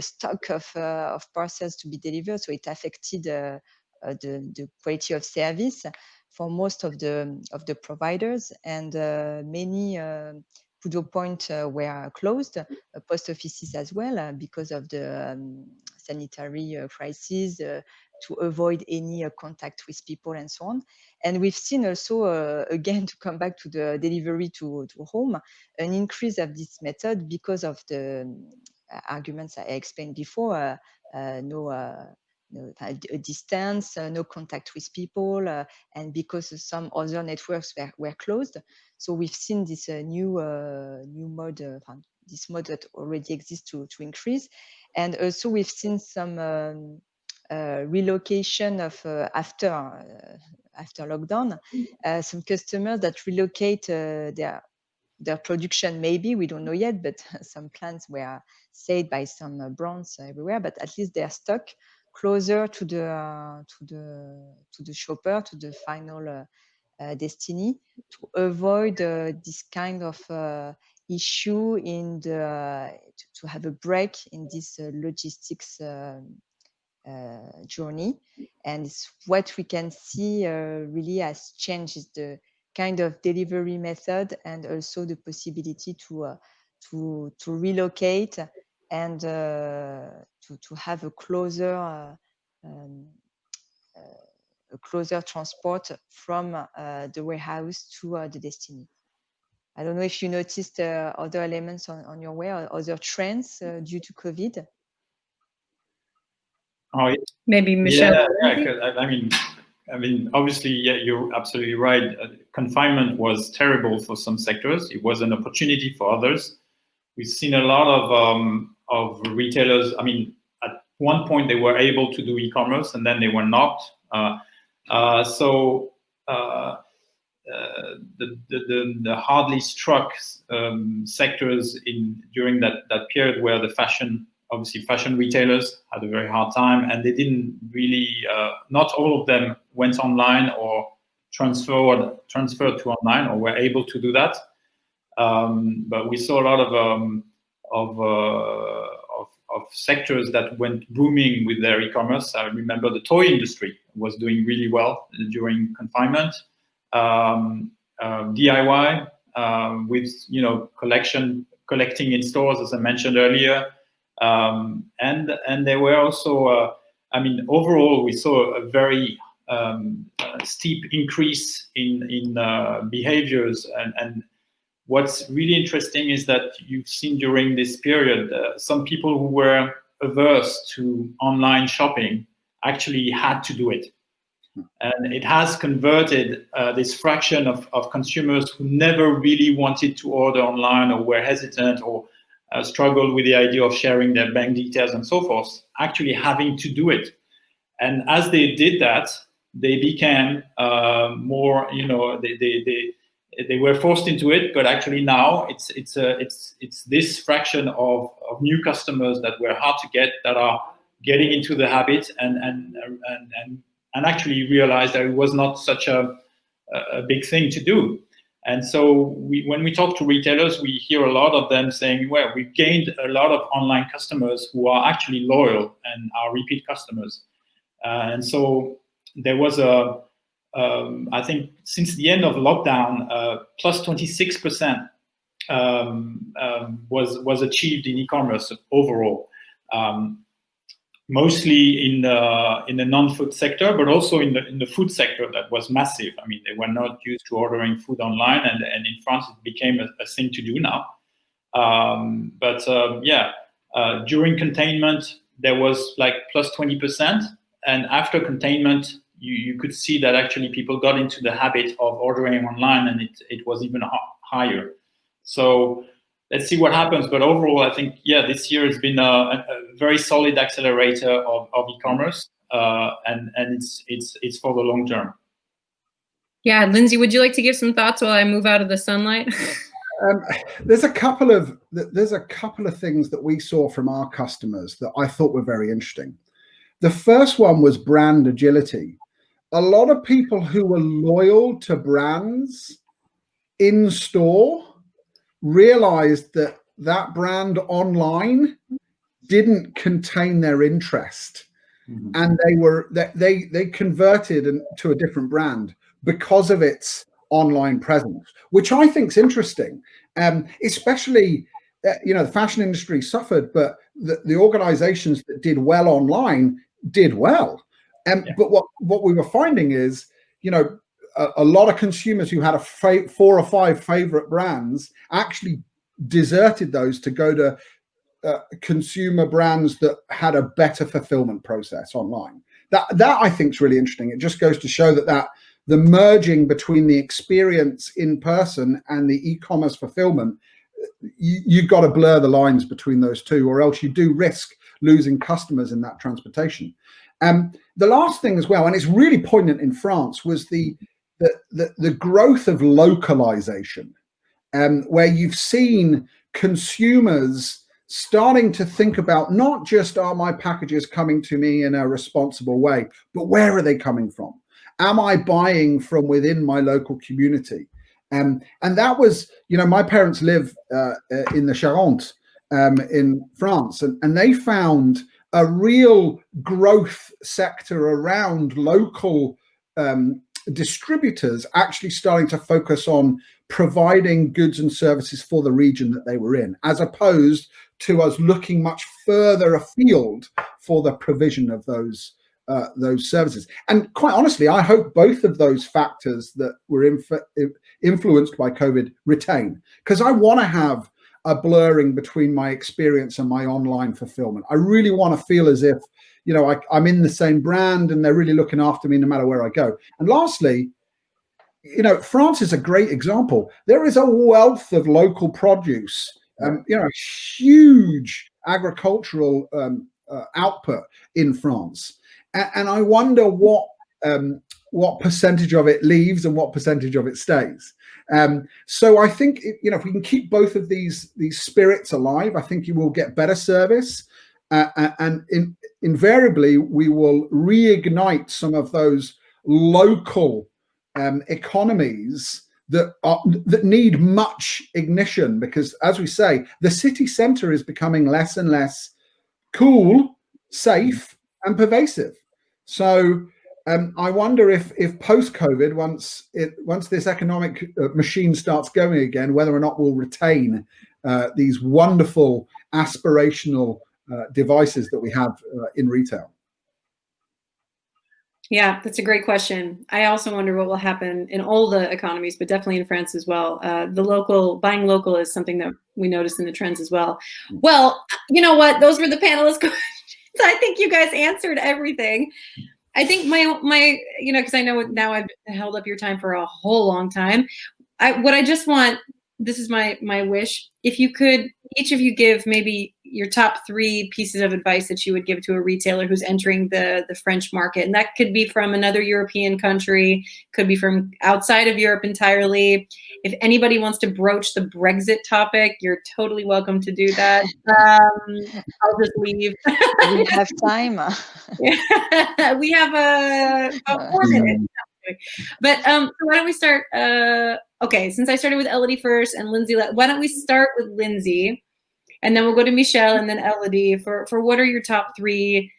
B: stock of parcels to be delivered. So it affected the quality of service for most of the providers, and many PUDO points were closed, post offices as well, because of the sanitary crisis, to avoid any contact with people and so on. And we've seen also, again, to come back to the delivery to home, an increase of this method because of the arguments I explained before, a distance, no contact with people, and because some other networks were closed. So we've seen this new mode, this mode that already exists to increase. And also we've seen some relocation of after lockdown, some customers that relocate their production. Maybe we don't know yet, but some plants were saved by some brands everywhere. But at least their stock closer to the shopper, to the final destiny, to avoid this kind of issue in to have a break in this logistics journey. And it's what we can see really has changed is the kind of delivery method, and also the possibility to relocate and to have a closer transport from the warehouse to the destiny. I don't know if you noticed other elements on your way or other trends due to COVID.
C: Oh, yeah.
A: Maybe Michelle.
C: Yeah. I mean, obviously, yeah, you're absolutely right. Confinement was terrible for some sectors. It was an opportunity for others. We've seen a lot of retailers. I mean, at one point they were able to do e-commerce, and then they were not. The hardly struck sectors during that period where the fashion retailers had a very hard time, and they didn't really. Not all of them went online or transferred to online, or were able to do that. But we saw a lot of sectors that went booming with their e-commerce. I remember the toy industry was doing really well during confinement. DIY with collecting in stores, as I mentioned earlier, and there were also. I mean, overall, we saw a very steep increase in behaviors, and what's really interesting is that you've seen during this period some people who were averse to online shopping actually had to do it. And it has converted this fraction of consumers who never really wanted to order online, or were hesitant, or struggled with the idea of sharing their bank details and so forth, actually having to do it. And as they did that, they became more, they were forced into it, but actually now it's this fraction of new customers that were hard to get that are getting into the habit and actually realize that it was not such a big thing to do. And so when we talk to retailers, we hear a lot of them saying, well, we've gained a lot of online customers who are actually loyal and are repeat customers. And so there was I think since the end of lockdown, plus 26% was achieved in e-commerce overall. Mostly in the non-food sector, but also in the food sector, that was massive. I mean, they were not used to ordering food online, and in France it became a thing to do now. During containment there was like plus 20%, and after containment you could see that actually people got into the habit of ordering online, and it was even higher. So let's see what happens. But overall, I think, this year has been a very solid accelerator of e-commerce, and it's for the long term.
A: Yeah, Lindsay, would you like to give some thoughts while I move out of the sunlight?
D: There's a couple of things that we saw from our customers that I thought were very interesting. The first one was brand agility. A lot of people who were loyal to brands in store realized that that brand online didn't contain their interest, and they converted to a different brand because of its online presence, which I think is interesting. Especially, the fashion industry suffered, but the organizations that did well online did well. But what we were finding is, a lot of consumers who had 4 or 5 favorite brands actually deserted those to go to consumer brands that had a better fulfillment process online. That I think is really interesting. It just goes to show that the merging between the experience in person and the e-commerce fulfillment, you've got to blur the lines between those two, or else you do risk losing customers in that transportation. The last thing as well, and it's really poignant in France, was the growth of localization, where you've seen consumers starting to think about not just, are my packages coming to me in a responsible way, but where are they coming from? Am I buying from within my local community? And that was, my parents live in the Charente in France, and they found a real growth sector around local distributors actually starting to focus on providing goods and services for the region that they were in, as opposed to us looking much further afield for the provision of those services. And quite honestly, I hope both of those factors that were influenced by COVID retain, because I want to have a blurring between my experience and my online fulfillment. I really want to feel as if, I'm in the same brand and they're really looking after me no matter where I go. And lastly, France is a great example. There is a wealth of local produce, a huge agricultural output in France, and I wonder what percentage of it leaves and what percentage of it stays. So I think, if we can keep both of these spirits alive, I think you will get better service, and invariably we will reignite some of those local economies that need much ignition, because, as we say, the city centre is becoming less and less cool, safe, and pervasive. So I wonder if post-COVID, once this economic machine starts going again, whether or not we'll retain these wonderful aspirational devices that we have in retail.
A: Yeah, that's a great question. I also wonder what will happen in all the economies, but definitely in France as well. Buying local is something that we notice in the trends as well. Well, you know what? Those were the panelist questions. I think you guys answered everything. I think my because I know now I've held up your time for a whole long time. What I just want, this is my wish, if you could, each of you give maybe your top 3 pieces of advice that you would give to a retailer who's entering the French market. And that could be from another European country, could be from outside of Europe entirely. If anybody wants to broach the Brexit topic, you're totally welcome to do that. I'll just leave.
B: We have time.
A: We have about 4 minutes. But so why don't we start? Okay, since I started with Elodie first and Lindsay, why don't we start with Lindsay, and then we'll go to Michelle and then Elodie for what are your top 3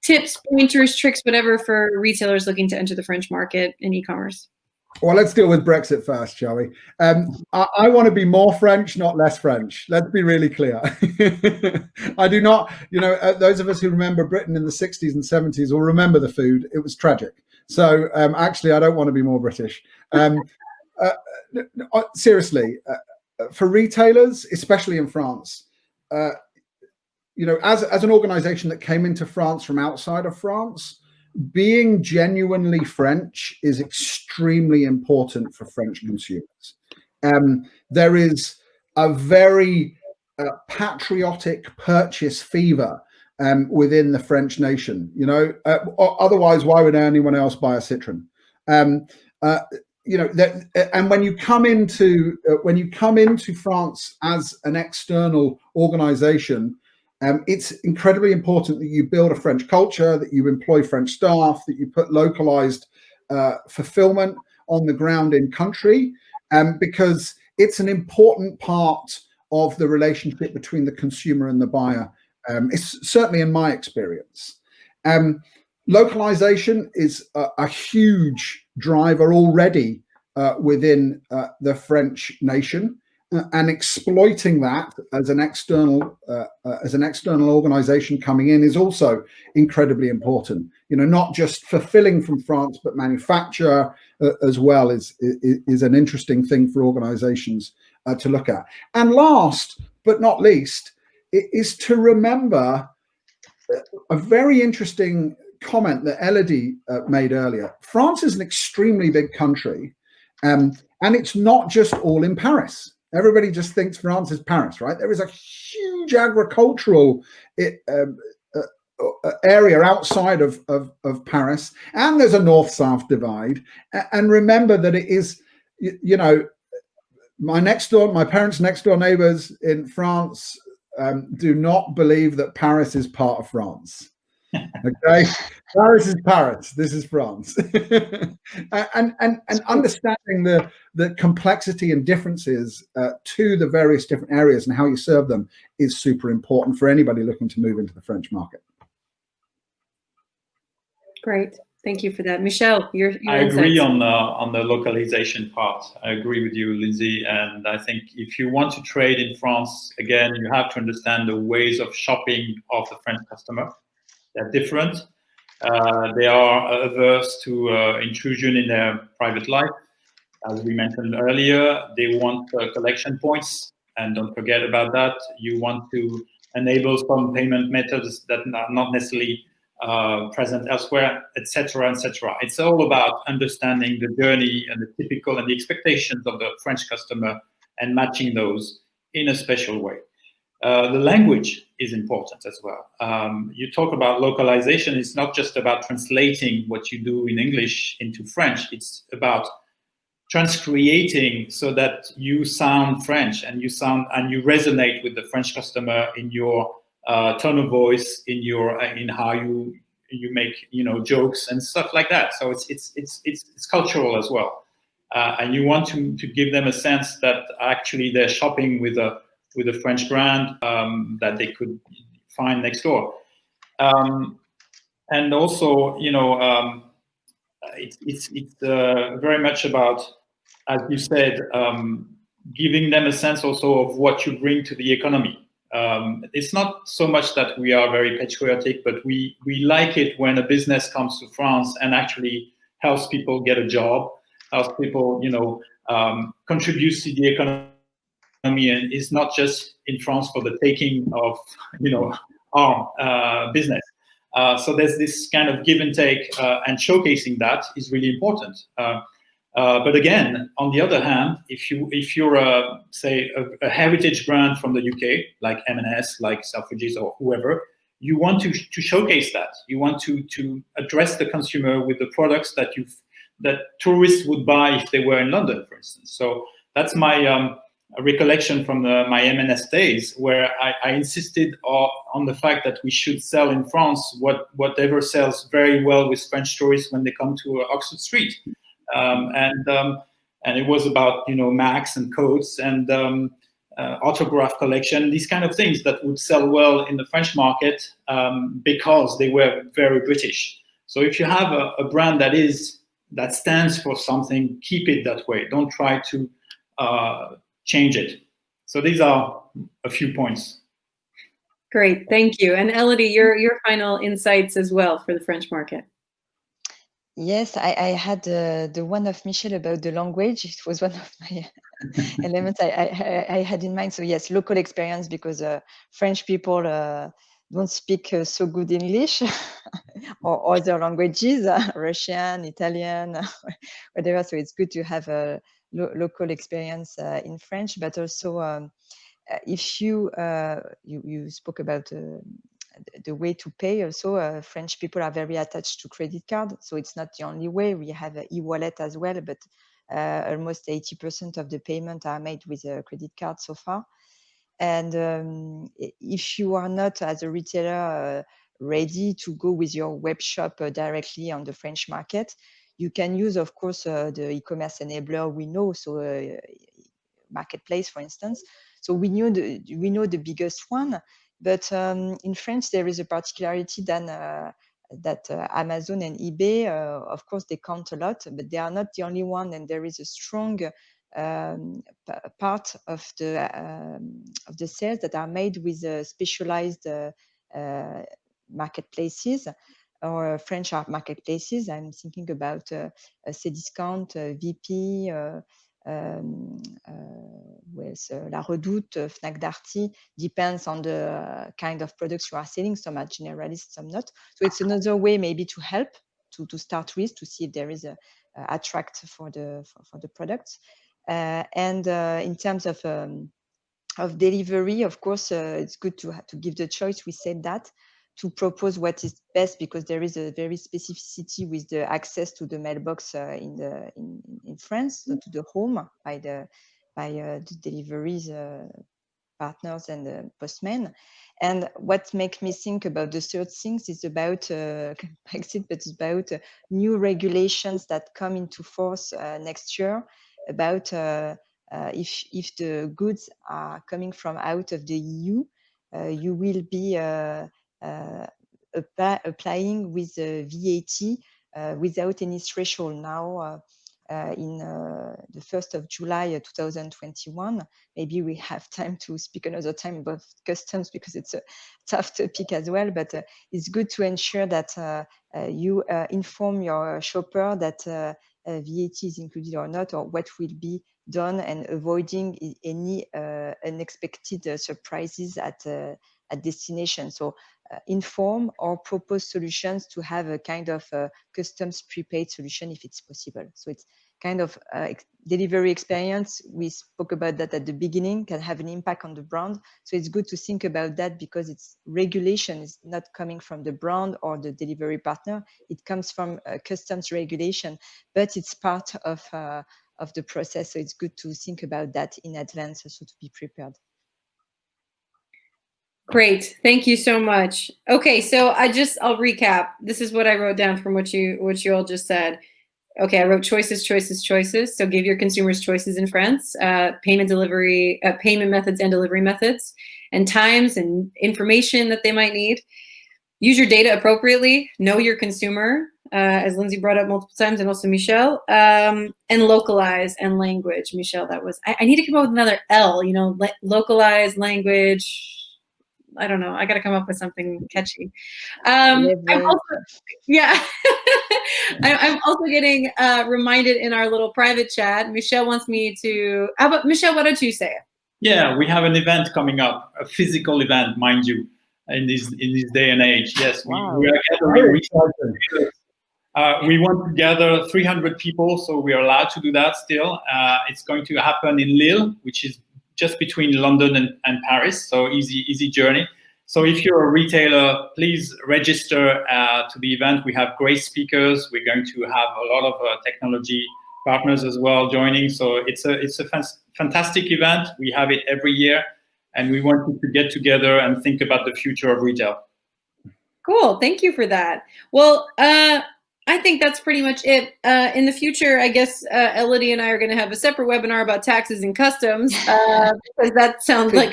A: tips, pointers, tricks, whatever, for retailers looking to enter the French market in e-commerce?
D: Well, let's deal with Brexit first, shall we? I want to be more French, not less French. Let's be really clear. I do not, those of us who remember Britain in the 60s and 70s will remember the food. It was tragic. So actually, I don't want to be more British. Seriously, for retailers, especially in France, as an organization that came into France from outside of France, being genuinely French is extremely important for French consumers. There is a very patriotic purchase fever within the French nation. Otherwise, why would anyone else buy a Citroen? And when you come into France as an external organization, it's incredibly important that you build a French culture, that you employ French staff, that you put localized fulfillment on the ground in country, because it's an important part of the relationship between the consumer and the buyer. It's certainly in my experience. Localization is a huge driver already within the French nation. And exploiting that as an external organization coming in is also incredibly important. Not just fulfilling from France, but manufacture as well is an interesting thing for organizations to look at. And last but not least, is to remember a very interesting comment that Elodie made earlier. France is an extremely big country, and it's not just all in Paris. Everybody just thinks France is Paris, right? There is a huge agricultural area outside of Paris, and there's a north-south divide. And remember that it is, my parents' next door neighbors in France do not believe that Paris is part of France. Okay, Paris is Paris. This is France. and understanding the complexity and differences to the various different areas and how you serve them is super important for anybody looking to move into the French market.
A: Great, thank you for that, Michelle.
C: I agree on the localization part. I agree with you, Lindsay. And I think if you want to trade in France, again, you have to understand the ways of shopping of the French customer. They're different. They are averse to intrusion in their private life. As we mentioned earlier, they want collection points. And don't forget about that. You want to enable some payment methods that are not necessarily present elsewhere, etc., etc. It's all about understanding the journey and the typical and the expectations of the French customer and matching those in a special way. The language is important as well. You talk about localization. It's not just about translating what you do in English into French. It's about transcreating so that you sound French and you resonate with the French customer in your tone of voice, in how you make jokes and stuff like that. So it's cultural as well, and you want to give them a sense that actually they're shopping with a French brand that they could find next door, and also it's very much about, as you said, giving them a sense also of what you bring to the economy. It's not so much that we are very patriotic, but we like it when a business comes to France and actually helps people get a job, helps people, contributes to the economy, and is not just in France for the taking of, our business. So there's this kind of give and take, and showcasing that is really important. But again, on the other hand, if you're say a heritage brand from the UK, like M&S, like Selfridges or whoever, you want to showcase that. You want to address the consumer with the products that tourists would buy if they were in London, for instance. So that's my recollection from my M&S days, where I insisted on the fact that we should sell in France whatever sells very well with French tourists when they come to Oxford Street. And it was about Macs and coats and autograph collection, these kind of things that would sell well in the French market because they were very British. So if you have a brand that stands for something, keep it that way. Don't try to change it. So these are a few points.
A: Great, thank you. And Elodie, your final insights as well for the French market.
B: Yes, I had the one of Michel about the language. It was one of my elements I had in mind. So yes, local experience, because French people don't speak so good English or other languages, Russian, Italian, whatever. So it's good to have a local experience in French, but also if you spoke about the way to pay. Also, French people are very attached to credit card. So it's not the only way. We have an e-wallet as well, but almost 80% of the payment are made with a credit card so far. And if you are not, as a retailer, ready to go with your web shop directly on the French market, you can use, of course, the e-commerce enabler we know. So marketplace, for instance. So we know the biggest one. But in France, there is a particularity that Amazon and eBay, of course, they count a lot, but they are not the only one. And there is a strong part of the sales that are made with specialized marketplaces or French marketplaces. I'm thinking about Cdiscount, VP, with La Redoute, Fnac Darty, depends on the kind of products you are selling. Some are generalists, some not. So it's another way maybe to help to start with, to see if there is a attract for the products. And in terms of delivery, of course, it's good to give the choice. We said that, to propose what is best, because there is a very specificity with the access to the mailbox in France, so to the home by the deliveries partners and the postmen. And what makes me think about the third things is about Brexit, but it's about new regulations that come into force next year about if the goods are coming from out of the EU, you will be applying with VAT without any threshold now in the 1st of July 2021. Maybe we have time to speak another time about customs, because it's a tough topic as well, but it's good to ensure that you inform your shopper that VAT is included or not, or what will be done, and avoiding any unexpected surprises at destination. So inform or propose solutions to have a kind of customs prepaid solution if it's possible. So it's kind of delivery experience, we spoke about that at the beginning, can have an impact on the brand. So it's good to think about that, because it's regulation is not coming from the brand or the delivery partner. It comes from customs regulation, but it's part of the process. So it's good to think about that in advance, also to be prepared.
A: Great. Thank you so much. Okay, so I'll recap. This is what I wrote down from what you all just said. Okay, I wrote choices, choices, choices. So give your consumers choices in France, payment methods and delivery methods, and times and information that they might need. Use your data appropriately. Know your consumer, as Lindsay brought up multiple times, and also Michelle. And localize and language. Michelle, that was, I need to come up with another L, you know, localize, language. I don't know. I got to come up with something catchy. I'm also getting reminded in our little private chat. Michelle wants me to. How about Michelle? Why don't you say it?
C: Yeah, we have an event coming up, a physical event, mind you, in this day and age. Yes,
B: wow.
C: we are gathering. We want to gather 300 people, so we are allowed to do that still. It's going to happen in Lille, which is just between London and Paris, so easy journey. So if you're a retailer, please register to the event. We have great speakers. We're going to have a lot of technology partners as well joining. So it's a fantastic event. We have it every year, and we want you to get together and think about the future of retail.
A: Cool. Thank you for that. Well, I think that's pretty much it. In the future, I guess Elodie and I are going to have a separate webinar about taxes and customs, because that sounds like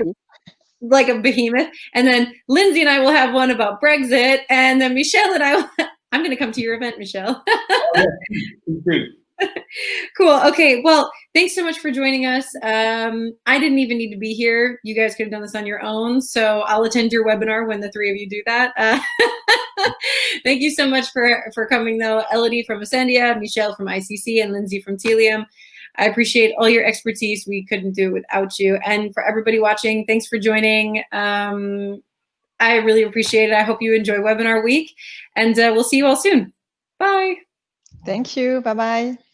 A: a behemoth. And then Lindsay and I will have one about Brexit, and then Michelle and I I'm going to come to your event, Michelle. Cool. Okay. Well, thanks so much for joining us. I didn't even need to be here. You guys could have done this on your own. So I'll attend your webinar when the three of you do that. Thank you so much for coming, though. Elodie from Asendia, Michelle from ICC, and Lindsay from Telium. I appreciate all your expertise. We couldn't do it without you. And for everybody watching, thanks for joining. I really appreciate it. I hope you enjoy webinar week, and we'll see you all soon. Bye.
B: Thank you. Bye-bye.